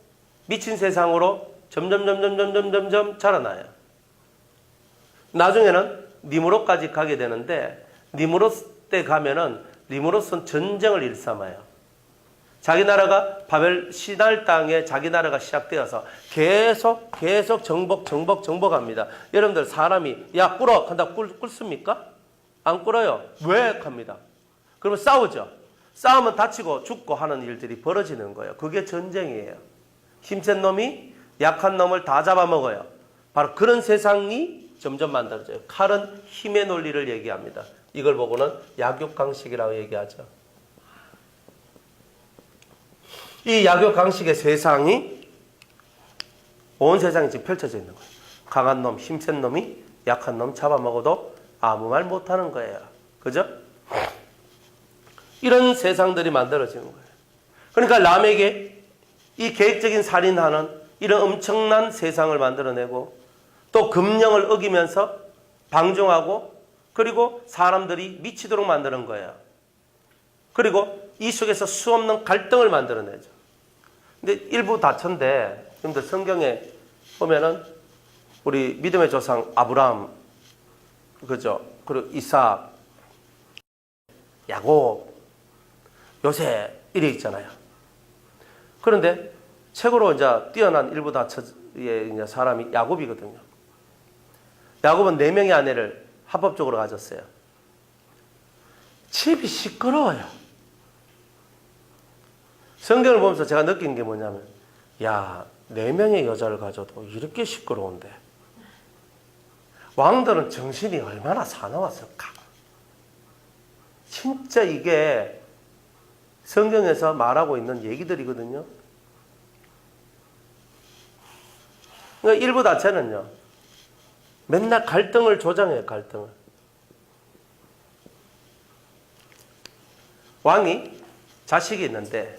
미친 세상으로 점점 자라나요. 나중에는 니무롯까지 가게 되는데, 니무롯 때 가면은 니무롯은 전쟁을 일삼아요. 자기 나라가 바벨 시날 땅에 자기 나라가 시작되어서 계속 정복합니다. 여러분들 사람이 야 꿇어 한다 꿇습니까? 안 꿇어요. 왜? 합니다. 그러면 싸우죠. 싸우면 다치고 죽고 하는 일들이 벌어지는 거예요. 그게 전쟁이에요. 힘센 놈이 약한 놈을 다 잡아먹어요. 바로 그런 세상이 점점 만들어져요. 칼은 힘의 논리를 얘기합니다. 이걸 보고는 약육강식이라고 얘기하죠. 이 약육강식의 세상이 온 세상에 지금 펼쳐져 있는 거예요. 강한 놈, 힘센 놈이 약한 놈 잡아먹어도 아무 말 못하는 거예요. 그죠? 이런 세상들이 만들어지는 거예요. 그러니까 라멕이 이 계획적인 살인하는 이런 엄청난 세상을 만들어내고, 또 금령을 어기면서 방종하고, 그리고 사람들이 미치도록 만드는 거예요. 그리고 이 속에서 수없는 갈등을 만들어내죠. 근데 일부 다천데, 여러분들 성경에 보면은 우리 믿음의 조상 아브라함, 그죠? 그리고 이삭, 야곱, 요새 이래 있잖아요. 그런데 최고로 이제 뛰어난 일부 다처의 이제 사람이 야곱이거든요. 야곱은 4명의 아내를 합법적으로 가졌어요. 집이 시끄러워요. 성경을 보면서 제가 느낀 게 뭐냐면, 야, 4명의 여자를 가져도 이렇게 시끄러운데 왕들은 정신이 얼마나 사나웠을까? 진짜 이게 성경에서 말하고 있는 얘기들이거든요. 그러니까 일부 다처는요, 맨날 갈등을 조장해요, 갈등을. 왕이 자식이 있는데,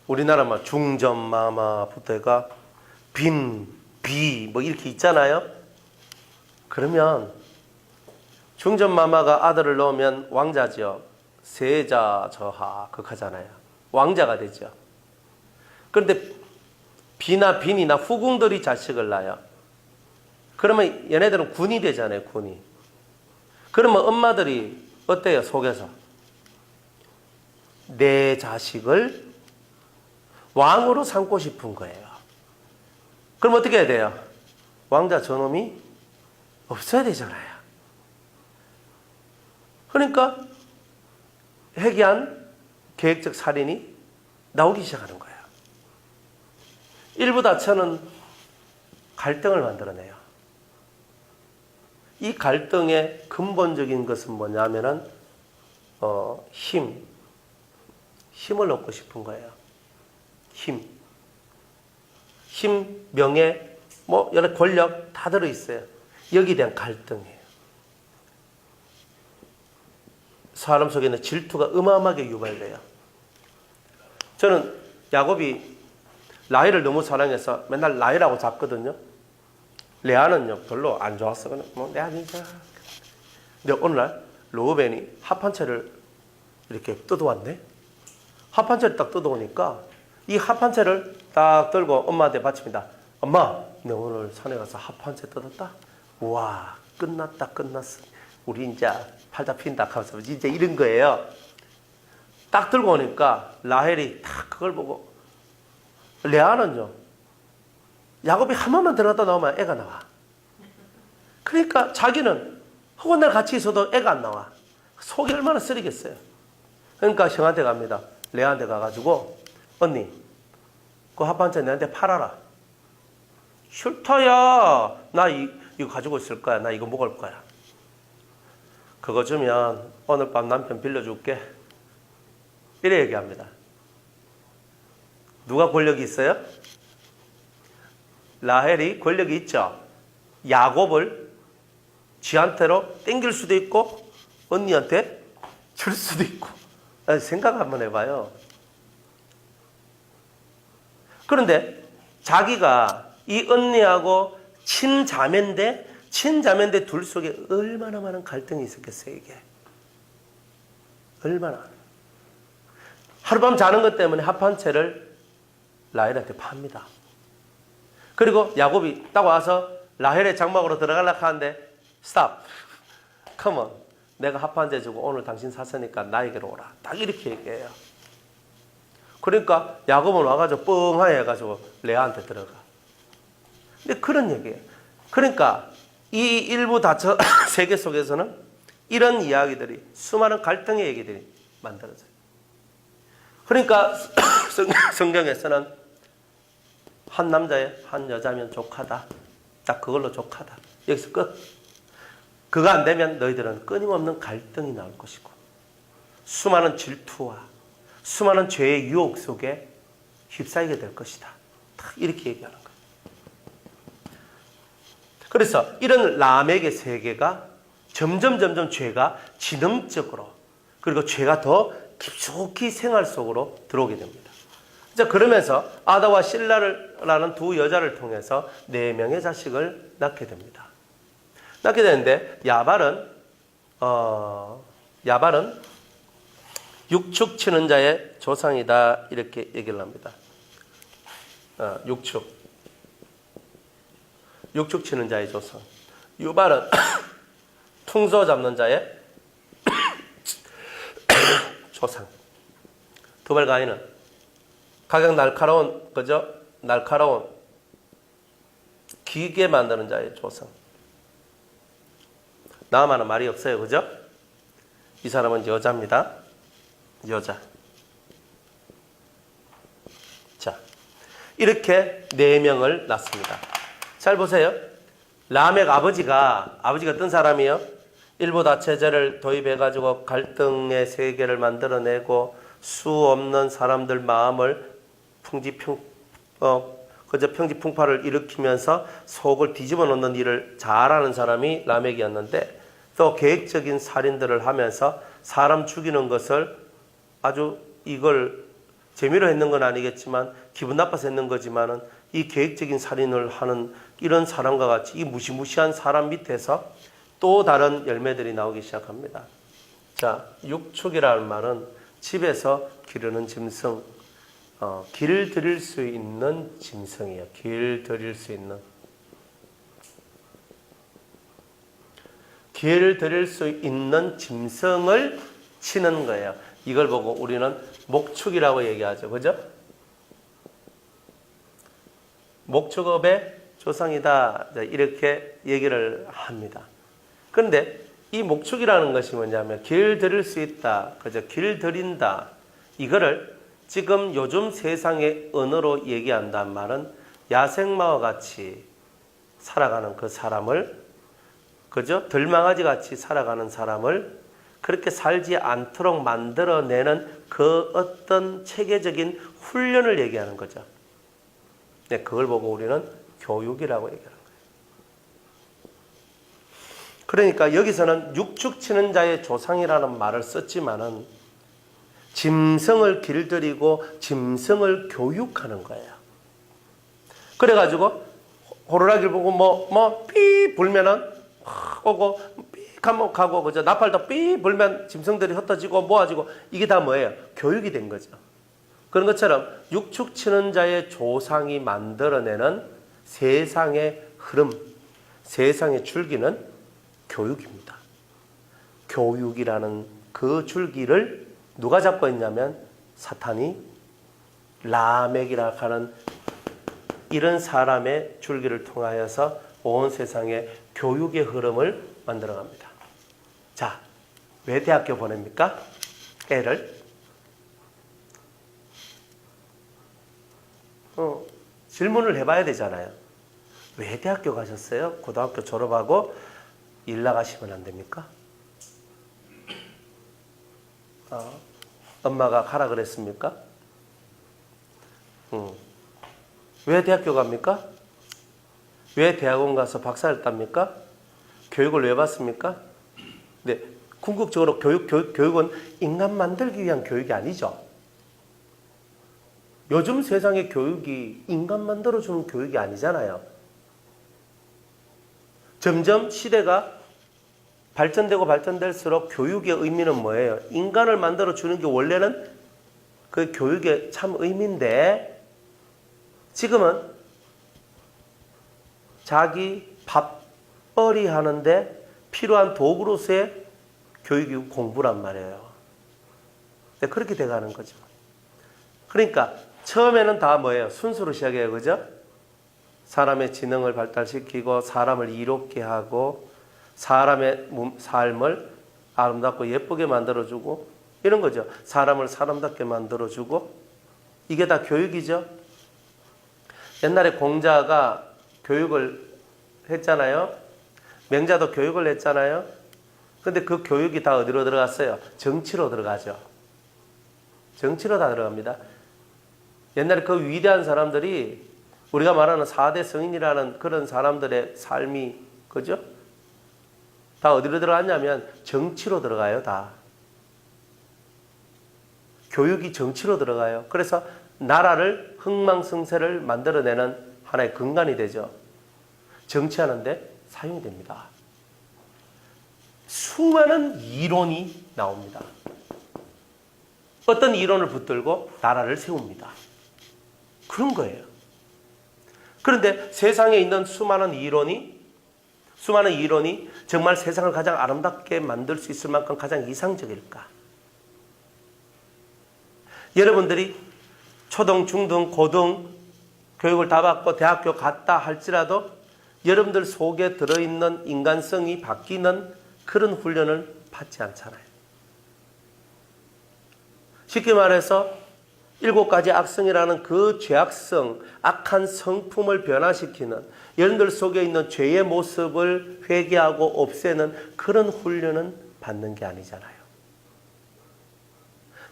우리나라 뭐 중전마마부터 해가 빈, 비, 뭐 이렇게 있잖아요. 그러면 중전마마가 아들을 낳으면 왕자지요. 세자 저하 극하잖아요. 왕자가 되죠. 그런데 비나 빈이나 후궁들이 자식을 낳아요. 그러면 얘네들은 군이 되잖아요. 군이. 그러면 엄마들이 어때요? 속에서 내 자식을 왕으로 삼고 싶은 거예요. 그럼 어떻게 해야 돼요? 왕자 저놈이 없어야 되잖아요. 그러니까 해괴한 계획적 살인이 나오기 시작하는 거예요. 일부 다처는 갈등을 만들어내요. 이 갈등의 근본적인 것은 뭐냐면은 힘을 얻고 싶은 거예요. 힘, 명예, 뭐 여러 권력 다 들어 있어요. 여기에 대한 갈등이에요. 사람 속에는 질투가 어마어마하게 유발돼요. 저는 야곱이 라헬을 너무 사랑해서 맨날 라헬하고 잤거든요. 레아는요 별로 안 좋았어. 그냥 뭐 내가 진짜. 근데 오늘날 르우벤이 합 한 채를 이렇게 뜯어왔네. 합 한 채를 딱 뜯어오니까 이 합 한 채를 딱 들고 엄마한테 바칩니다. 엄마, 내 오늘 산에 가서 합 한 채 뜯었다. 우와, 끝났어. 우리 이제 팔 잡힌다 하면서 이제 이런 거예요. 딱 들고 오니까 라헬이 딱 그걸 보고, 레아는요 야곱이 한 번만 들어갔다 나오면 애가 나와. 그러니까 자기는 혹은 날 같이 있어도 애가 안 나와. 속이 얼마나 쓰리겠어요. 그러니까 형한테 갑니다. 레아한테 가가지고, 언니 그 합 한 채 내한테 팔아라. 싫다야, 나 이거 가지고 있을 거야. 나 이거 먹을 거야. 그거 주면 오늘 밤 남편 빌려줄게. 이래 얘기합니다. 누가 권력이 있어요? 라헬이 권력이 있죠. 야곱을 지한테로 땡길 수도 있고 언니한테 줄 수도 있고. 생각 한번 해봐요. 그런데 자기가 이 언니하고 친자매인데 둘 속에 얼마나 많은 갈등이 있었겠어요. 이게 얼마나. 하룻밤 자는 것 때문에 합 한 채를 라헬한테 팝니다. 그리고 야곱이 딱 와서 라헬의 장막으로 들어가려고 하는데 스탑, 컴온, 내가 합 한 채 주고 오늘 당신 샀으니까 나에게로 오라. 딱 이렇게 얘기해요. 그러니까 야곱은 와가지고 뻥하게 해가지고 레아한테 들어가. 근데 그런 얘기예요. 그러니까 이 일부 다처 세계 속에서는 이런 이야기들이, 수많은 갈등의 얘기들이 만들어져요. 그러니까 성경에서는 한 남자에 한 여자면 족하다. 딱 그걸로 족하다. 여기서 끝. 그거 안 되면 너희들은 끊임없는 갈등이 나올 것이고 수많은 질투와 수많은 죄의 유혹 속에 휩싸이게 될 것이다. 딱 이렇게 얘기하는 거예요. 그래서 이런 라멕의 세계가 점점 죄가 지능적으로, 그리고 죄가 더 깊숙이 생활 속으로 들어오게 됩니다. 자, 그러면서 아다와 실라라는 두 여자를 통해서 4명의 자식을 낳게 됩니다. 낳게 되는데 야발은 육축 치는 자의 조상이다, 이렇게 얘기를 합니다. 육축 치는 자의 조상. 유발은 퉁소 잡는 자의 조상. 두발가인은 가격 날카로운, 그죠? 날카로운 기계 만드는 자의 조상. 나아만은 말이 없어요, 그죠? 이 사람은 여자입니다. 여자. 자, 이렇게 4명을 낳습니다. 잘 보세요. 라멕 아버지가 어떤 사람이요? 일부 다체제를 도입해가지고 갈등의 세계를 만들어내고 수 없는 사람들 마음을 평지풍파를 일으키면서 속을 뒤집어 놓는 일을 잘하는 사람이 라멕이었는데, 또 계획적인 살인들을 하면서 사람 죽이는 것을 아주, 이걸 재미로 했는 건 아니겠지만 기분 나빠서 했는 거지만은, 이 계획적인 살인을 하는 이런 사람과 같이 이 무시무시한 사람 밑에서 또 다른 열매들이 나오기 시작합니다. 자, 육축이라는 말은 집에서 기르는 짐승, 길 들일 수 있는 짐승이에요. 길 들일 수 있는. 길 들일 수 있는 짐승을 치는 거예요. 이걸 보고 우리는 목축이라고 얘기하죠. 그죠? 목축업의 조상이다. 이렇게 얘기를 합니다. 그런데 이 목축이라는 것이 뭐냐면 길 들일 수 있다. 그죠? 길 들인다. 이거를 지금 요즘 세상의 언어로 얘기한다는 말은 야생마와 같이 살아가는 그 사람을, 그죠? 들망아지 같이 살아가는 사람을 그렇게 살지 않도록 만들어내는 그 어떤 체계적인 훈련을 얘기하는 거죠. 네, 그걸 보고 우리는 교육이라고 얘기하는 거예요. 그러니까 여기서는 육축 치는 자의 조상이라는 말을 썼지만은 짐승을 길들이고 짐승을 교육하는 거예요. 그래가지고 호루라기를 보고 삐 불면은 확 오고 삐 한번 가고 그죠? 나팔도 삐 불면 짐승들이 흩어지고 모아지고 이게 다 뭐예요? 교육이 된 거죠. 그런 것처럼 육축 치는 자의 조상이 만들어내는 세상의 흐름, 세상의 줄기는 교육입니다. 교육이라는 그 줄기를 누가 잡고 있냐면 사탄이 라멕이라 하는 이런 사람의 줄기를 통하여서 온 세상에 교육의 흐름을 만들어갑니다. 자, 왜 대학교 보냅니까? 애를. 질문을 해봐야 되잖아요. 왜 대학교 가셨어요? 고등학교 졸업하고 일 나가시면 안 됩니까? 엄마가 가라 그랬습니까? 왜 대학교 갑니까? 왜 대학원 가서 박사를 땁니까? 교육을 왜 받습니까? 네, 궁극적으로 교육은 인간 만들기 위한 교육이 아니죠. 요즘 세상의 교육이 인간 만들어주는 교육이 아니잖아요. 점점 시대가 발전되고 발전될수록 교육의 의미는 뭐예요? 인간을 만들어주는 게 원래는 그 교육의 참 의미인데 지금은 자기 밥벌이 하는데 필요한 도구로서의 교육이 공부란 말이에요. 네, 그렇게 돼가는 거죠. 그러니까 처음에는 다 뭐예요? 순수로 시작해요. 그죠? 사람의 지능을 발달시키고 사람을 이롭게 하고 사람의 삶을 아름답고 예쁘게 만들어주고 이런 거죠. 사람을 사람답게 만들어주고 이게 다 교육이죠. 옛날에 공자가 교육을 했잖아요. 명자도 교육을 했잖아요. 근데 그 교육이 다 어디로 들어갔어요? 정치로 들어가죠. 정치로 다 들어갑니다. 옛날에 그 위대한 사람들이 우리가 말하는 4대 성인이라는 그런 사람들의 삶이 그죠? 다 어디로 들어갔냐면 정치로 들어가요. 다. 교육이 정치로 들어가요. 그래서 나라를 흥망성쇠를 만들어내는 하나의 근간이 되죠. 정치하는데 사용이 됩니다. 수많은 이론이 나옵니다. 어떤 이론을 붙들고 나라를 세웁니다. 그런 거예요. 그런데 세상에 있는 수많은 이론이 정말 세상을 가장 아름답게 만들 수 있을 만큼 가장 이상적일까? 여러분들이 초등, 중등, 고등 교육을 다 받고 대학교 갔다 할지라도 여러분들 속에 들어있는 인간성이 바뀌는 그런 훈련을 받지 않잖아요. 쉽게 말해서 7가지 악성이라는 그 죄악성, 악한 성품을 변화시키는 여러분들 속에 있는 죄의 모습을 회개하고 없애는 그런 훈련은 받는 게 아니잖아요.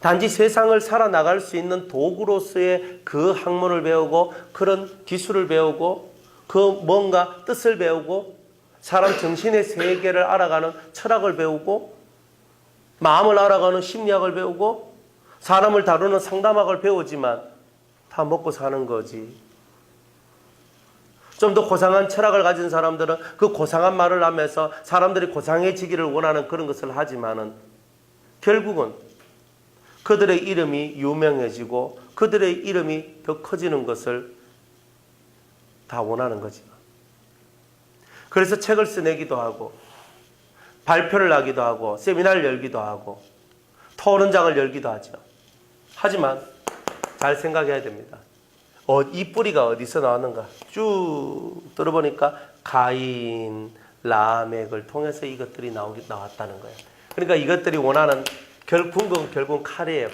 단지 세상을 살아나갈 수 있는 도구로서의 그 학문을 배우고 그런 기술을 배우고 그 뭔가 뜻을 배우고 사람 정신의 세계를 알아가는 철학을 배우고 마음을 알아가는 심리학을 배우고 사람을 다루는 상담학을 배우지만 다 먹고 사는 거지. 좀 더 고상한 철학을 가진 사람들은 그 고상한 말을 하면서 사람들이 고상해지기를 원하는 그런 것을 하지만은 결국은 그들의 이름이 유명해지고 그들의 이름이 더 커지는 것을 다 원하는 거지. 그래서 책을 써내기도 하고 발표를 하기도 하고 세미나를 열기도 하고 토론장을 열기도 하죠. 하지만 잘 생각해야 됩니다. 이 뿌리가 어디서 나왔는가? 쭉 들어보니까 가인, 라멕을 통해서 이것들이 나왔다는 거예요. 그러니까 이것들이 원하는 결국은 칼이에요.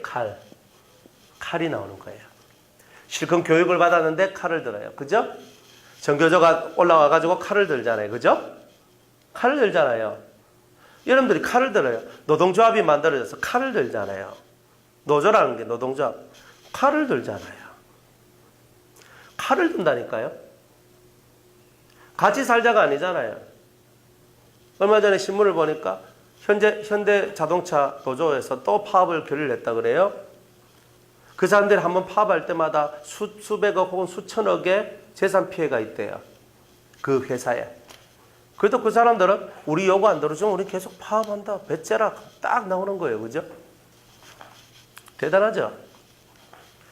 칼이 나오는 거예요. 실컷 교육을 받았는데 칼을 들어요. 그죠? 전교조가 올라와가지고 칼을 들잖아요. 그죠? 칼을 들잖아요. 여러분들이 칼을 들어요. 노동조합이 만들어져서 칼을 들잖아요. 노조라는 게 노동조합. 칼을 들잖아요. 칼을 든다니까요. 같이 살자가 아니잖아요. 얼마 전에 신문을 보니까 현대 자동차 노조에서 또 파업을 결의를 했다 그래요. 그 사람들이 한번 파업할 때마다 수백억 혹은 수천억의 재산 피해가 있대요. 그 회사에. 그래도 그 사람들은 우리 요구 안 들어주면 우리 계속 파업한다. 배째라 딱 나오는 거예요. 그죠? 대단하죠?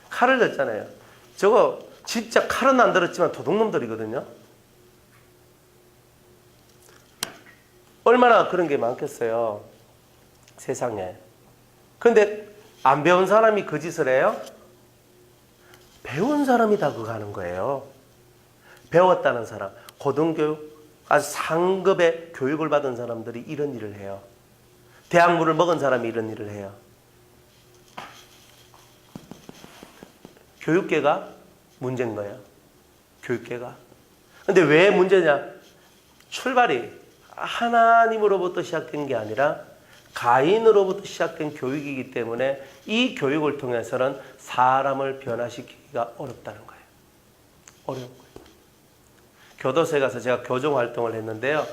칼을 들잖아요. 저거 진짜 칼은 안 들었지만 도둑놈들이거든요. 얼마나 그런 게 많겠어요. 세상에. 그런데 안 배운 사람이 그 짓을 해요? 배운 사람이 다 그거 하는 거예요. 배웠다는 사람, 고등교육, 아주 상급의 교육을 받은 사람들이 이런 일을 해요. 대학물을 먹은 사람이 이런 일을 해요. 교육계가 문제인 거예요. 교육계가. 근데 왜 문제냐? 출발이 하나님으로부터 시작된 게 아니라 가인으로부터 시작된 교육이기 때문에 이 교육을 통해서는 사람을 변화시키기가 어렵다는 거예요. 어려운 거예요. 교도소에 가서 제가 교정 활동을 했는데요.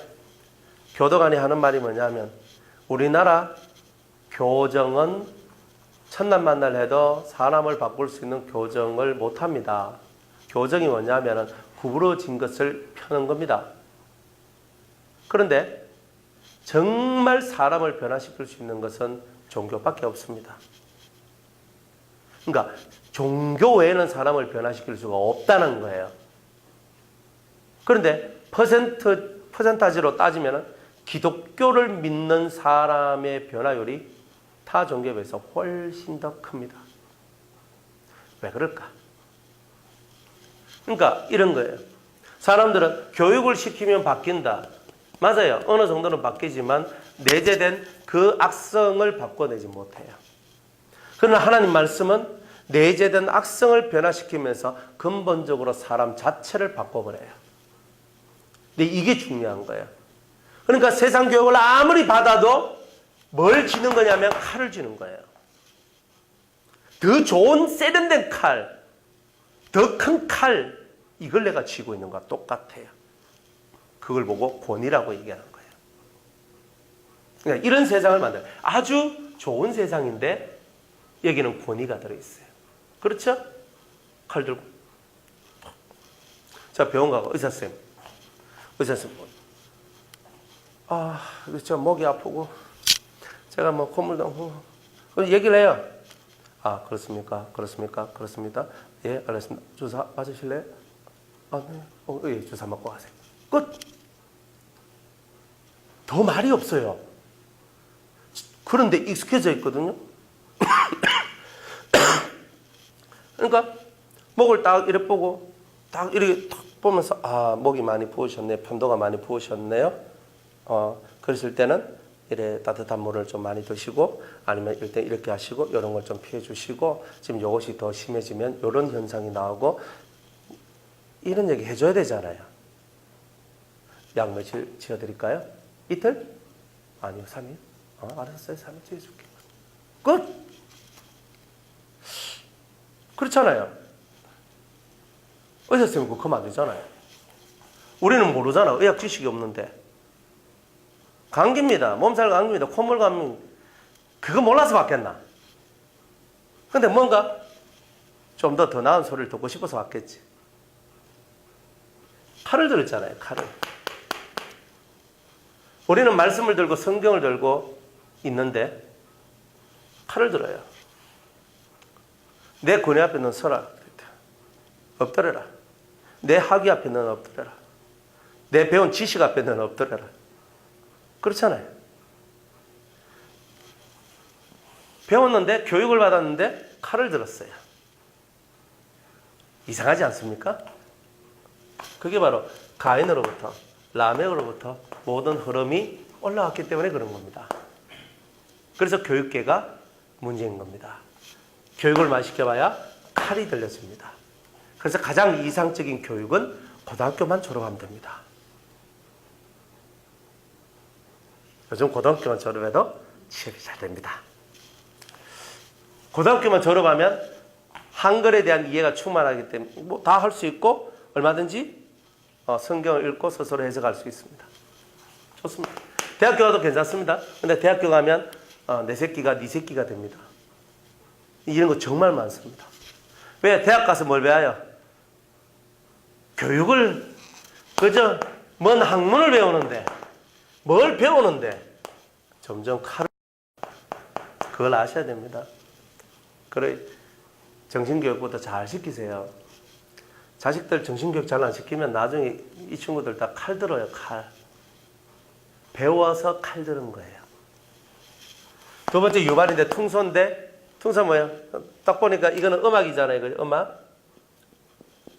교도관이 하는 말이 뭐냐면 우리나라 교정은 천난 만날 해도 사람을 바꿀 수 있는 교정을 못합니다. 교정이 뭐냐면 구부러진 것을 펴는 겁니다. 그런데 정말 사람을 변화시킬 수 있는 것은 종교밖에 없습니다. 그러니까 종교 외에는 사람을 변화시킬 수가 없다는 거예요. 그런데 퍼센타지로 따지면 기독교를 믿는 사람의 변화율이 타 종교에 비해서 훨씬 더 큽니다. 왜 그럴까? 그러니까 이런 거예요. 사람들은 교육을 시키면 바뀐다. 맞아요. 어느 정도는 바뀌지만 내재된 그 악성을 바꿔내지 못해요. 그러나 하나님 말씀은 내재된 악성을 변화시키면서 근본적으로 사람 자체를 바꿔버려요. 근데 이게 중요한 거예요. 그러니까 세상 교육을 아무리 받아도 뭘 쥐는 거냐면 칼을 쥐는 거예요. 더 좋은 세련된 칼, 더 큰 칼, 이걸 내가 쥐고 있는 거와 똑같아요. 그걸 보고 권위라고 얘기하는 거예요. 그러니까 이런 세상을 만들어요. 아주 좋은 세상인데 여기는 권위가 들어있어요. 그렇죠? 칼 들고. 자, 병원 가고 의사쌤. 저 목이 아프고 제가 뭐 콧물도 얘기를 해요. 아, 그렇습니까? 그렇습니다. 예, 알겠습니다. 주사 맞으실래요? 아, 네. 예, 주사 맞고 가세요. 끝. 더 말이 없어요. 그런데 익숙해져 있거든요. 그러니까 목을 딱 이렇게 보고 딱 이렇게 탁 보면서 아, 목이 많이 부으셨네, 편도가 많이 부으셨네요. 그랬을 때는 이래 따뜻한 물을 좀 많이 드시고 아니면 일단 이렇게 하시고 이런 걸 좀 피해 주시고 지금 이것이 더 심해지면 이런 현상이 나오고 이런 얘기 해줘야 되잖아요. 약 며칠 지어드릴까요? 이틀? 아니요, 3일. 알았어요, 3일 지어줄게. 끝! 그렇잖아요. 의사쌤은 그거 하면 안 되잖아요. 우리는 모르잖아. 의학 지식이 없는데. 감기입니다. 몸살 감기입니다. 콧물 감기. 그거 몰라서 받겠나? 근데 뭔가 좀 더 나은 소리를 듣고 싶어서 받겠지. 칼을 들었잖아요. 칼을. 우리는 말씀을 들고 성경을 들고 있는데 칼을 들어요. 내 권위 앞에 넌 서라. 엎드려라. 내 학위 앞에 넌 엎드려라. 내 배운 지식 앞에 넌 엎드려라. 그렇잖아요. 배웠는데, 교육을 받았는데 칼을 들었어요. 이상하지 않습니까? 그게 바로 가인으로부터, 라멕으로부터 모든 흐름이 올라왔기 때문에 그런 겁니다. 그래서 교육계가 문제인 겁니다. 교육을 많이 시켜봐야 칼이 들렸습니다. 그래서 가장 이상적인 교육은 고등학교만 졸업하면 됩니다. 요즘 고등학교만 졸업해도 취업이 잘 됩니다. 고등학교만 졸업하면 한글에 대한 이해가 충만하기 때문에 뭐 다 할 수 있고 얼마든지 성경을 읽고 스스로 해석할 수 있습니다. 좋습니다. 대학교 가도 괜찮습니다. 근데 대학교 가면 내 새끼가 네 새끼가 됩니다. 이런 거 정말 많습니다. 왜? 대학 가서 뭘 배워요? 교육을 그저 먼 학문을 배우는데 뭘 배우는데 점점 칼을 그걸 아셔야 됩니다. 그래 정신교육부터 잘 시키세요. 자식들 정신교육 잘 안 시키면 나중에 이 친구들 다 칼 들어요. 칼. 배워서 칼 들은 거예요. 두 번째 유발인데 퉁소인데 퉁소 뭐예요? 딱 보니까 이거는 음악이잖아요. 그죠? 음악.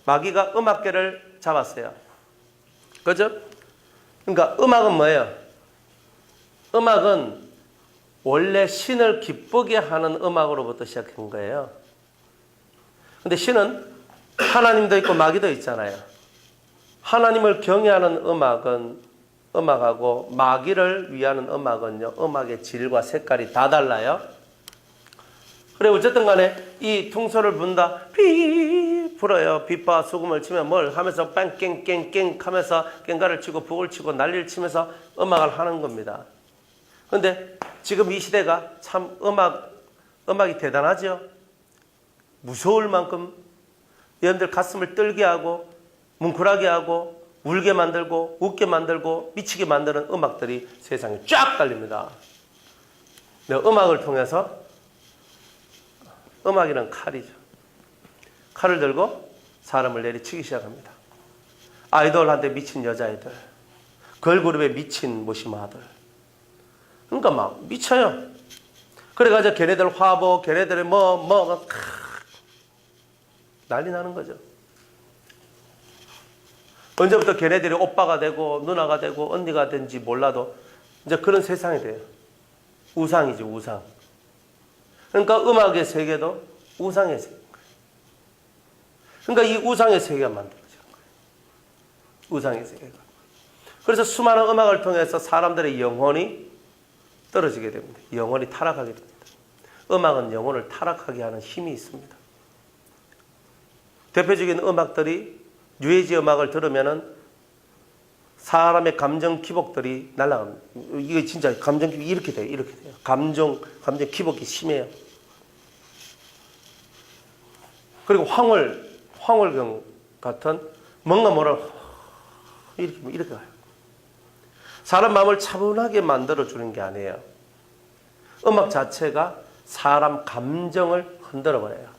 마귀가 음악계를 잡았어요. 그죠? 그러니까 음악은 뭐예요? 음악은 원래 신을 기쁘게 하는 음악으로부터 시작한 거예요. 근데 신은 하나님도 있고 마귀도 있잖아요. 하나님을 경외하는 음악하고 마귀를 위하는 음악은요, 음악의 질과 색깔이 다 달라요. 그래 어쨌든 간에 이 퉁소를 분다 비 불어요. 빗바 수금을 치면 뭘 하면서 뺑깽깽깽 하면서 깽가를 치고 북을 치고 난리를 치면서 음악을 하는 겁니다. 그런데 지금 이 시대가 참 음악이 대단하죠. 무서울 만큼 여러분들 가슴을 떨게 하고 뭉클하게 하고 울게 만들고 웃게 만들고 미치게 만드는 음악들이 세상에 쫙 깔립니다. 음악을 통해서 음악이란 칼이죠. 칼을 들고 사람을 내리치기 시작합니다. 아이돌한테 미친 여자애들, 걸그룹에 미친 무심아들. 그러니까 막 미쳐요. 그래가지고 걔네들 화보, 걔네들의 난리 나는 거죠. 언제부터 걔네들이 오빠가 되고 누나가 되고 언니가 된지 몰라도 이제 그런 세상이 돼요. 우상이죠, 우상. 그러니까 음악의 세계도 우상의 세계인 거예요. 그러니까 이 우상의 세계가 만들어지는 거예요. 우상의 세계가. 그래서 수많은 음악을 통해서 사람들의 영혼이 떨어지게 됩니다. 영혼이 타락하게 됩니다. 음악은 영혼을 타락하게 하는 힘이 있습니다. 대표적인 음악들이 뉴에이지 음악을 들으면은 사람의 감정 기복들이 날아갑니다. 이게 진짜 감정 기복이 이렇게 돼요. 이렇게 돼요. 감정 기복이 심해요. 그리고 황홀경 같은 뭔가 이렇게 가요. 사람 마음을 차분하게 만들어주는 게 아니에요. 음악 자체가 사람 감정을 흔들어버려요.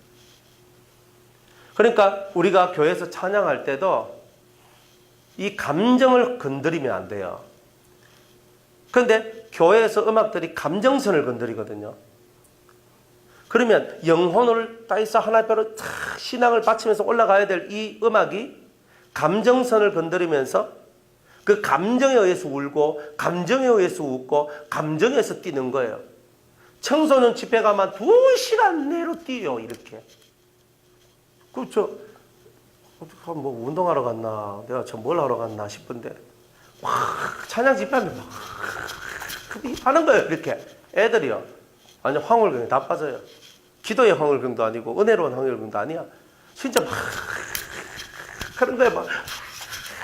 그러니까 우리가 교회에서 찬양할 때도 이 감정을 건드리면 안 돼요. 그런데 교회에서 음악들이 감정선을 건드리거든요. 그러면 영혼을 따위서 하나님께로 신앙을 바치면서 올라가야 될 이 음악이 감정선을 건드리면서 그 감정에 의해서 울고 감정에 의해서 웃고 감정에 의해서 뛰는 거예요. 청소년 집회 가면 2시간 내로 뛰어요. 이렇게. 그렇죠. 뭐 운동하러 갔나 내가 저 뭘 하러 갔나 싶은데 와 찬양 집회하면 막 하는 거예요. 이렇게 애들이요. 완전 황홀경에 다 빠져요. 기도의 황홀경도 아니고 은혜로운 황홀경도 아니야. 진짜 막 하는 거예요. 막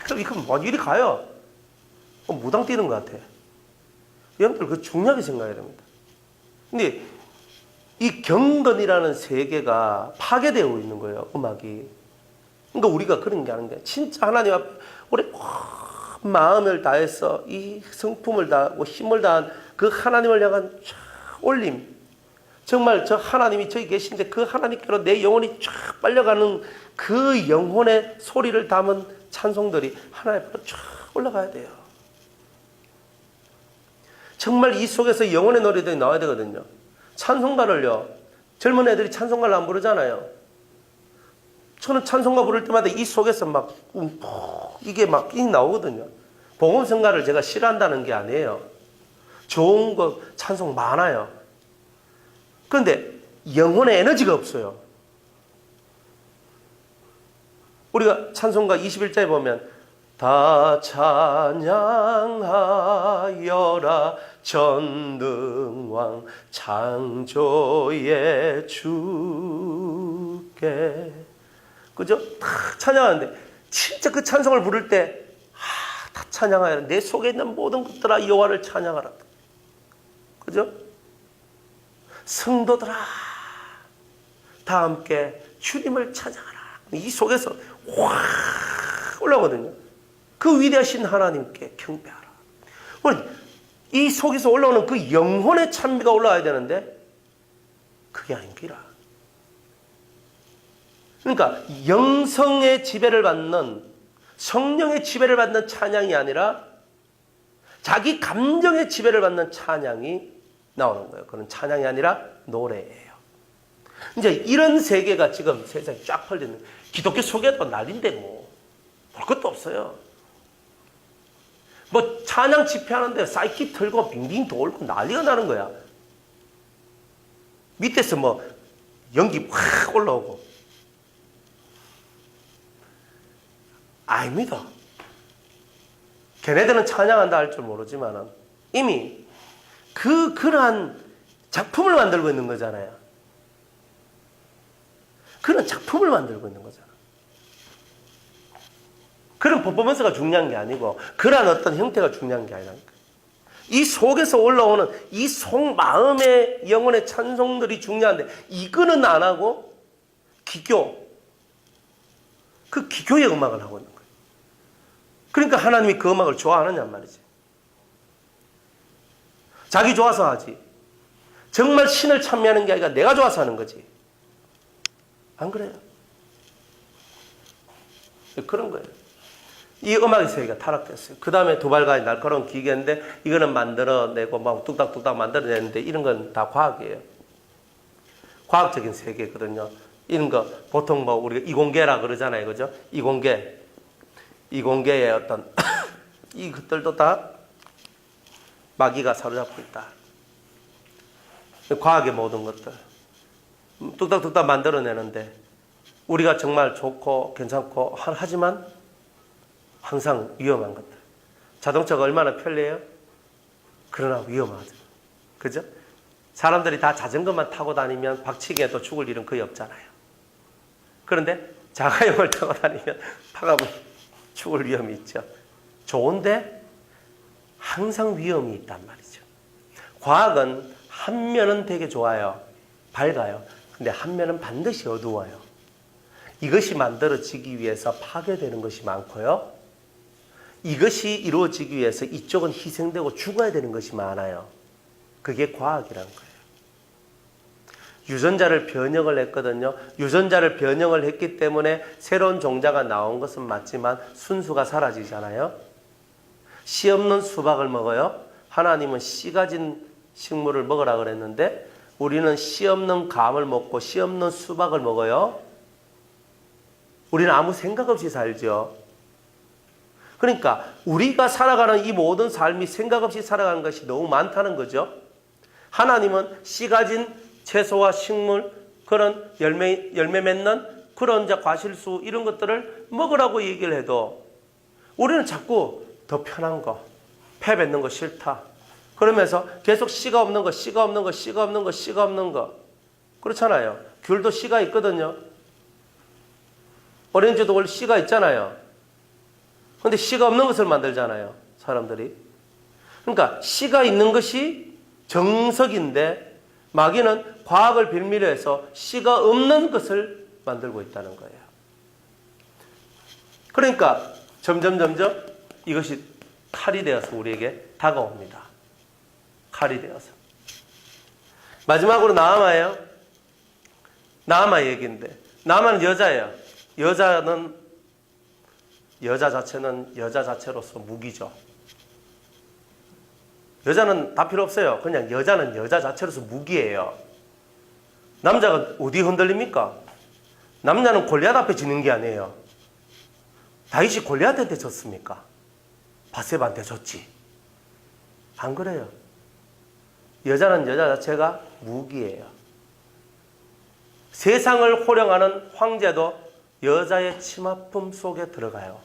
그럼 뭐 이리 가요. 무당 뛰는 것 같아. 여러분들 그 중요하게 생각해야 됩니다. 근데 이 경건이라는 세계가 파괴되어 있는 거예요. 음악이. 그러니까 우리가 그런 게 아닌 게 진짜 하나님 앞에 우리 마음을 다해서 이 성품을 다하고 힘을 다한 그 하나님을 향한 올림. 정말 저 하나님이 저기 계신데 그 하나님께로 내 영혼이 쫙 빨려가는 그 영혼의 소리를 담은 찬송들이 하나님 앞으로 쫙 올라가야 돼요. 정말 이 속에서 영혼의 노래들이 나와야 되거든요. 찬송가를요, 젊은 애들이 찬송가를 안 부르잖아요. 저는 찬송가 부를 때마다 이 속에서 막 이게 막 나오거든요. 복음성가를 제가 싫어한다는 게 아니에요. 좋은 거 찬송 많아요. 그런데 영혼의 에너지가 없어요. 우리가 찬송가 21절에 보면 다 찬양하여라 전능왕 창조의 주께, 그죠? 다 찬양하는데 진짜 그 찬송을 부를 때 다 찬양하여라. 내 속에 있는 모든 것들아 여호와를 찬양하라. 그죠? 성도들아 다 함께 주님을 찬양하라. 이 속에서 확 올라오거든요. 그 위대하신 하나님께 경배하라. 이 속에서 올라오는 그 영혼의 찬미가 올라와야 되는데 그게 아닙니다. 그러니까 영성의 지배를 받는, 성령의 지배를 받는 찬양이 아니라 자기 감정의 지배를 받는 찬양이 나오는 거예요. 그런 찬양이 아니라 노래예요. 이제 이런 세계가 지금 세상에 쫙 퍼지는, 기독교 속에도 난리인데 뭐 볼 것도 없어요. 뭐 찬양 집회하는데 사이키 틀고 빙빙 돌고 난리가 나는 거야. 밑에서 뭐 연기 확 올라오고. 아닙니다. 걔네들은 찬양한다 할 줄 모르지만 이미 그러한 작품을 만들고 있는 거잖아요. 그런 작품을 만들고 있는 거잖아. 그런 퍼포먼스가 중요한 게 아니고 그러한 어떤 형태가 중요한 게 아니라니까. 이 속에서 올라오는 이 속 마음의 영혼의 찬송들이 중요한데 이거는 안 하고 그 기교의 음악을 하고 있는 거예요. 그러니까 하나님이 그 음악을 좋아하느냐 말이지. 자기 좋아서 하지. 정말 신을 찬미하는 게 아니라 내가 좋아서 하는 거지. 안 그래요? 그런 거예요. 이 음악의 세계가 타락됐어요. 그 다음에 두발가의 날카로운 기계인데 이거는 만들어내고 막 뚝딱뚝딱 만들어내는데 이런 건 다 과학이에요. 과학적인 세계거든요. 이런 거 보통 뭐 우리가 이공계라 그러잖아요. 그죠? 이공계의 어떤 이것들도 다 마귀가 사로잡고 있다. 과학의 모든 것들 뚝딱뚝딱 만들어내는데 우리가 정말 좋고 괜찮고 하지만 항상 위험한 것들. 자동차가 얼마나 편리해요? 그러나 위험하죠. 그죠? 사람들이 다 자전거만 타고 다니면 박치기에도 죽을 일은 거의 없잖아요. 그런데 자가용을 타고 다니면 파가면 죽을 위험이 있죠. 좋은데 항상 위험이 있단 말이죠. 과학은 한 면은 되게 좋아요. 밝아요. 근데 한 면은 반드시 어두워요. 이것이 만들어지기 위해서 파괴되는 것이 많고요. 이것이 이루어지기 위해서 이쪽은 희생되고 죽어야 되는 것이 많아요. 그게 과학이란 거예요. 유전자를 변형을 했거든요. 유전자를 변형을 했기 때문에 새로운 종자가 나온 것은 맞지만 순수가 사라지잖아요. 씨 없는 수박을 먹어요. 하나님은 씨 가진 식물을 먹으라 그랬는데 우리는 씨 없는 감을 먹고 씨 없는 수박을 먹어요. 우리는 아무 생각 없이 살죠. 그러니까 우리가 살아가는 이 모든 삶이 생각 없이 살아가는 것이 너무 많다는 거죠. 하나님은 씨 가진 채소와 식물, 그런 열매 맺는 그런 과실수 이런 것들을 먹으라고 얘기를 해도 우리는 자꾸 더 편한 거, 폐 뱉는 거 싫다. 그러면서 계속 씨가 없는 거, 씨가 없는 거, 씨가 없는 거, 씨가 없는 거. 그렇잖아요. 귤도 씨가 있거든요. 오렌지도 원래 씨가 있잖아요. 근데 씨가 없는 것을 만들잖아요. 사람들이. 그러니까 씨가 있는 것이 정석인데 마귀는 과학을 빌미로 해서 씨가 없는 것을 만들고 있다는 거예요. 그러니까 점점 이것이 칼이 되어서 우리에게 다가옵니다. 칼이 되어서. 마지막으로 나아마예요. 나아마 얘기인데, 나아마는 여자예요. 여자 자체는 여자 자체로서 무기죠. 여자는 다 필요 없어요. 그냥 여자는 여자 자체로서 무기예요. 남자가 어디 흔들립니까? 남자는 골리앗 앞에 지는 게 아니에요. 다윗이 골리앗한테 졌습니까? 바세바한테 졌지. 안 그래요. 여자는 여자 자체가 무기예요. 세상을 호령하는 황제도 여자의 치마품 속에 들어가요.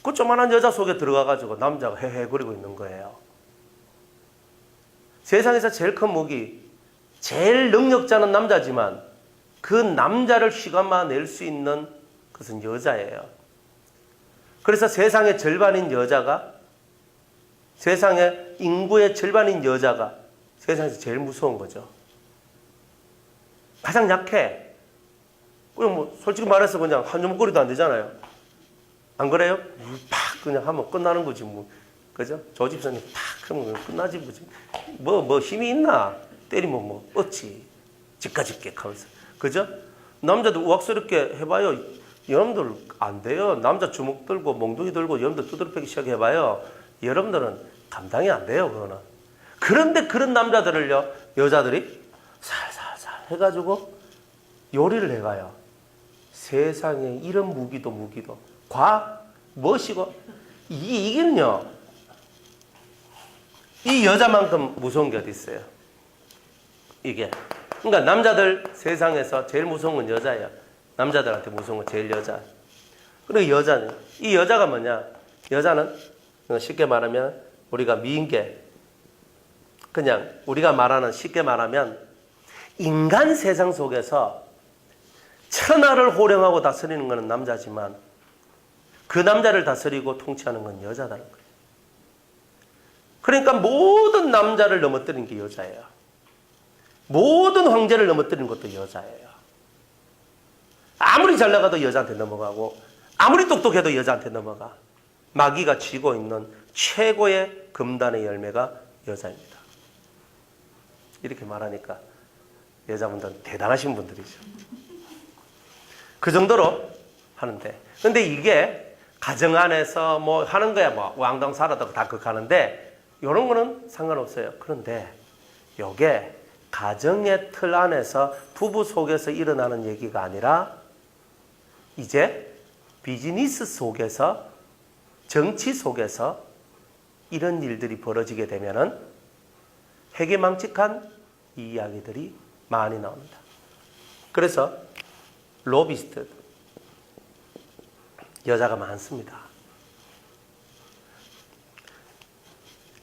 그 조만한 여자 속에 들어가가지고 남자가 헤헤거리고 있는 거예요. 세상에서 제일 큰 무기, 제일 능력자는 남자지만 그 남자를 휘감아낼 수 있는 것은 여자예요. 그래서 세상의 절반인 여자가, 세상의 인구의 절반인 여자가 세상에서 제일 무서운 거죠. 가장 약해. 그냥 솔직히 말해서 그냥 한 주먹거리도 안 되잖아요. 안 그래요? 팍 그냥 하면 끝나는 거지 뭐. 그죠? 조집사님 팍 하면 끝나지 뭐 힘이 있나? 때리면 뭐 어찌 집까지 깨 하면서. 그죠? 남자도 우악스럽게 해봐요. 여러분들 안 돼요. 남자 주먹 들고 몽둥이 들고 여러분들 두드러 패기 시작해봐요. 여러분들은 감당이 안 돼요. 그거는. 그런데 그런 남자들을요, 여자들이 살살살 해가지고 요리를 해가요. 세상에 이런 무기도 멋이고 이긴요. 이 여자만큼 무서운 게 어디 있어요? 이게. 그러니까 남자들 세상에서 제일 무서운 건 여자예요. 남자들한테 무서운 건 제일 여자. 그리고 여자는, 이 여자가 뭐냐? 여자는 쉽게 말하면 우리가 미인계, 그냥 우리가 말하는 쉽게 말하면 인간 세상 속에서 천하를 호령하고 다스리는 것은 남자지만 그 남자를 다스리고 통치하는 건 여자다는 거예요. 그러니까 모든 남자를 넘어뜨리는 게 여자예요. 모든 황제를 넘어뜨리는 것도 여자예요. 아무리 잘 나가도 여자한테 넘어가고 아무리 똑똑해도 여자한테 넘어가. 마귀가 쥐고 있는 최고의 금단의 열매가 여자입니다. 이렇게 말하니까 여자분들은 대단하신 분들이죠. 그 정도로 하는데, 근데 이게 가정 안에서 뭐 하는 거야, 뭐 왕당 살아도 다 그렇게 하는데 이런 거는 상관없어요. 그런데 이게 가정의 틀 안에서 부부 속에서 일어나는 얘기가 아니라 이제 비즈니스 속에서, 정치 속에서 이런 일들이 벌어지게 되면은 회개망측한 이야기들이 많이 나옵니다. 그래서 로비스트 여자가 많습니다.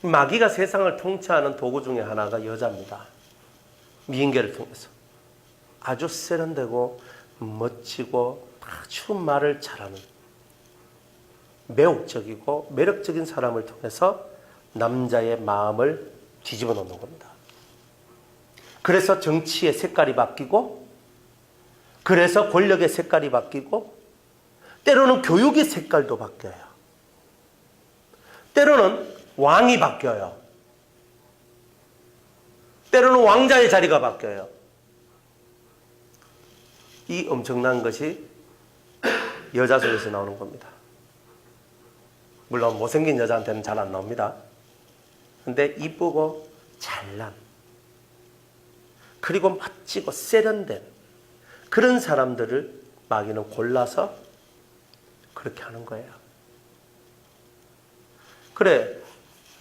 마귀가 세상을 통치하는 도구 중에 하나가 여자입니다. 미인계를 통해서 아주 세련되고 멋지고 아주 말을 잘하는 매혹적이고 매력적인 사람을 통해서 남자의 마음을 뒤집어 놓는 겁니다. 그래서 정치의 색깔이 바뀌고, 그래서 권력의 색깔이 바뀌고, 때로는 교육의 색깔도 바뀌어요. 때로는 왕이 바뀌어요. 때로는 왕자의 자리가 바뀌어요. 이 엄청난 것이 여자 속에서 나오는 겁니다. 물론 못생긴 여자한테는 잘 안 나옵니다. 근데 이쁘고 잘난, 그리고 멋지고 세련된 그런 사람들을 마귀는 골라서 그렇게 하는 거예요. 그래,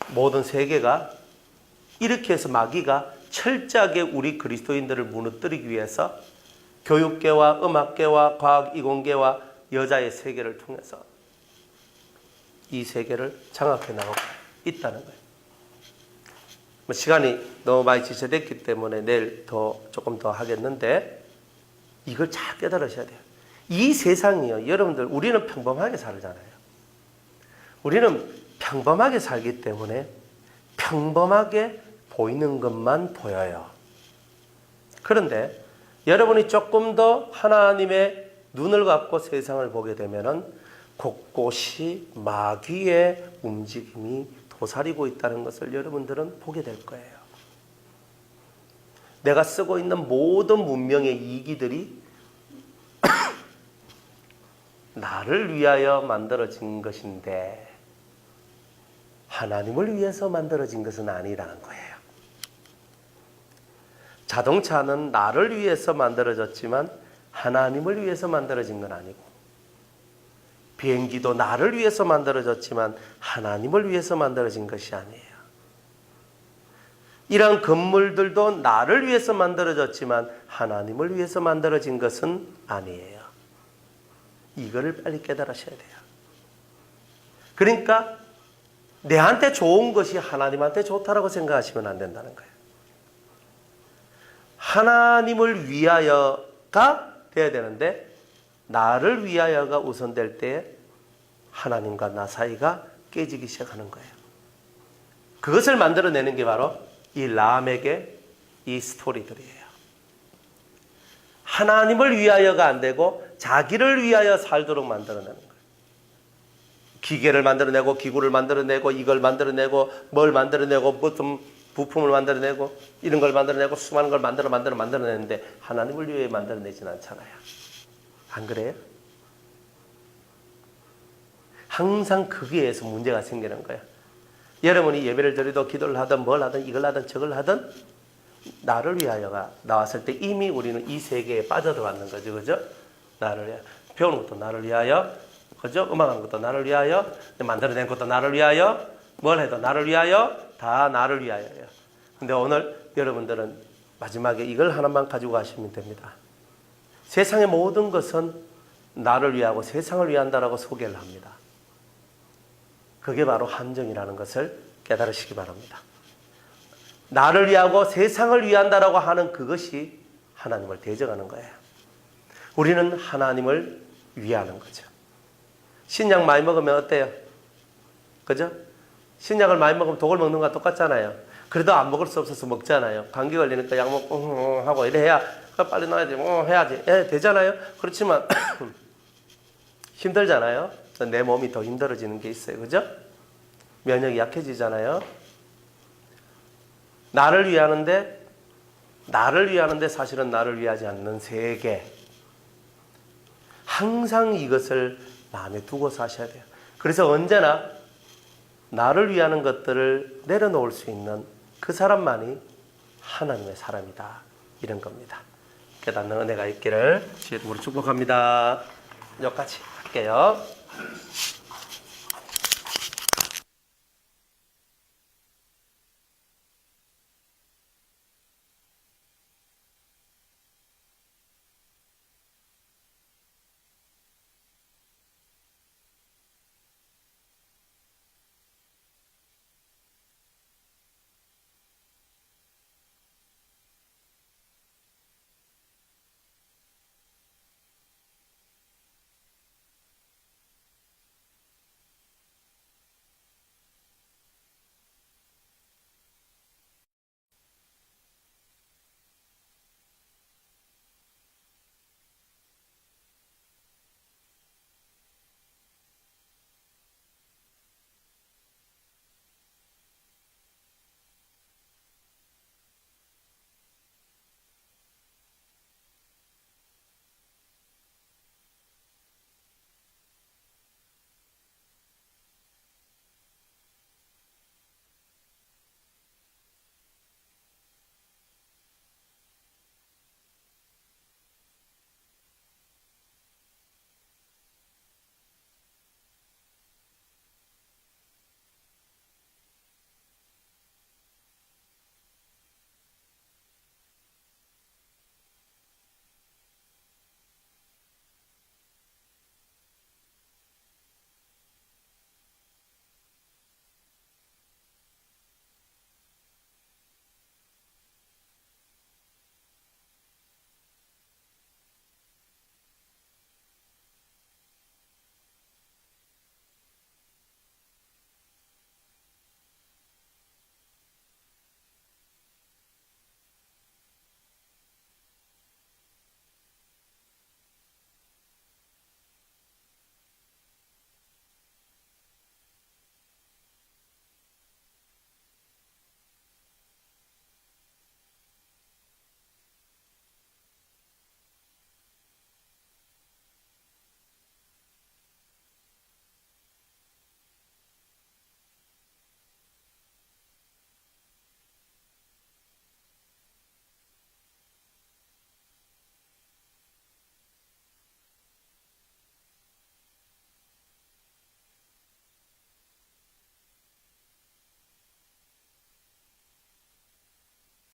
모든 세계가 이렇게 해서 마귀가 철저하게 우리 그리스도인들을 무너뜨리기 위해서 교육계와 음악계와 과학 이공계와 여자의 세계를 통해서 이 세계를 장악해 나가고 있다는 거예요. 시간이 너무 많이 지체됐기 때문에 내일 조금 더 하겠는데, 이걸 잘 깨달으셔야 돼요. 이 세상이요, 여러분들, 우리는 평범하게 살잖아요. 우리는 평범하게 살기 때문에 평범하게 보이는 것만 보여요. 그런데 여러분이 조금 더 하나님의 눈을 갖고 세상을 보게 되면은 곳곳이 마귀의 움직임이 도사리고 있다는 것을 여러분들은 보게 될 거예요. 내가 쓰고 있는 모든 문명의 이기들이 나를 위하여 만들어진 것인데 하나님을 위해서 만들어진 것은 아니라는 거예요. 자동차는 나를 위해서 만들어졌지만 하나님을 위해서 만들어진 건 아니고, 비행기도 나를 위해서 만들어졌지만 하나님을 위해서 만들어진 것이 아니에요. 이런 건물들도 나를 위해서 만들어졌지만 하나님을 위해서 만들어진 것은 아니에요. 이거를 빨리 깨달으셔야 돼요. 그러니까 내한테 좋은 것이 하나님한테 좋다라고 생각하시면 안 된다는 거예요. 하나님을 위하여가 돼야 되는데 나를 위하여가 우선될 때 하나님과 나 사이가 깨지기 시작하는 거예요. 그것을 만들어내는 게 바로 이 라멕의 이 스토리들이에요. 하나님을 위하여가 안 되고 자기를 위하여 살도록 만들어내는 거예요. 기계를 만들어내고 기구를 만들어내고 이걸 만들어내고 뭘 만들어내고 무슨 부품을 만들어내고 이런 걸 만들어내고 수많은 걸 만들어내는데 하나님을 위해 만들어내진 않잖아요. 안 그래요? 항상 거기에서 문제가 생기는 거예요. 여러분이 예배를 드리도 기도를 하든 뭘 하든 이걸 하든 저걸 하든 나를 위하여가 나왔을 때 이미 우리는 이 세계에 빠져들어왔는 거죠. 그죠? 나를 위하여. 배우는 것도 나를 위하여. 그죠? 음악하는 것도 나를 위하여. 만들어낸 것도 나를 위하여. 뭘 해도 나를 위하여. 다 나를 위하여요. 근데 오늘 여러분들은 마지막에 이걸 하나만 가지고 가시면 됩니다. 세상의 모든 것은 나를 위하고 세상을 위한다라고 소개를 합니다. 그게 바로 함정이라는 것을 깨달으시기 바랍니다. 나를 위하고 세상을 위한다라고 하는 그것이 하나님을 대적하는 거예요. 우리는 하나님을 위하는 거죠. 신약 많이 먹으면 어때요? 그죠? 신약을 많이 먹으면 독을 먹는 거랑 똑같잖아요. 그래도 안 먹을 수 없어서 먹잖아요. 감기 걸리니까 약 먹고 하고 이래 해야 빨리 놔야지 해야지 되잖아요. 그렇지만 힘들잖아요. 내 몸이 더 힘들어지는 게 있어요. 그죠? 면역이 약해지잖아요. 나를 위하는데 사실은 나를 위하지 않는 세계. 항상 이것을 마음에 두고 사셔야 돼요. 그래서 언제나 나를 위하는 것들을 내려놓을 수 있는 그 사람만이 하나님의 사람이다. 이런 겁니다. 깨닫는 은혜가 있기를 주의 이름으로 축복합니다. 여기까지 할게요.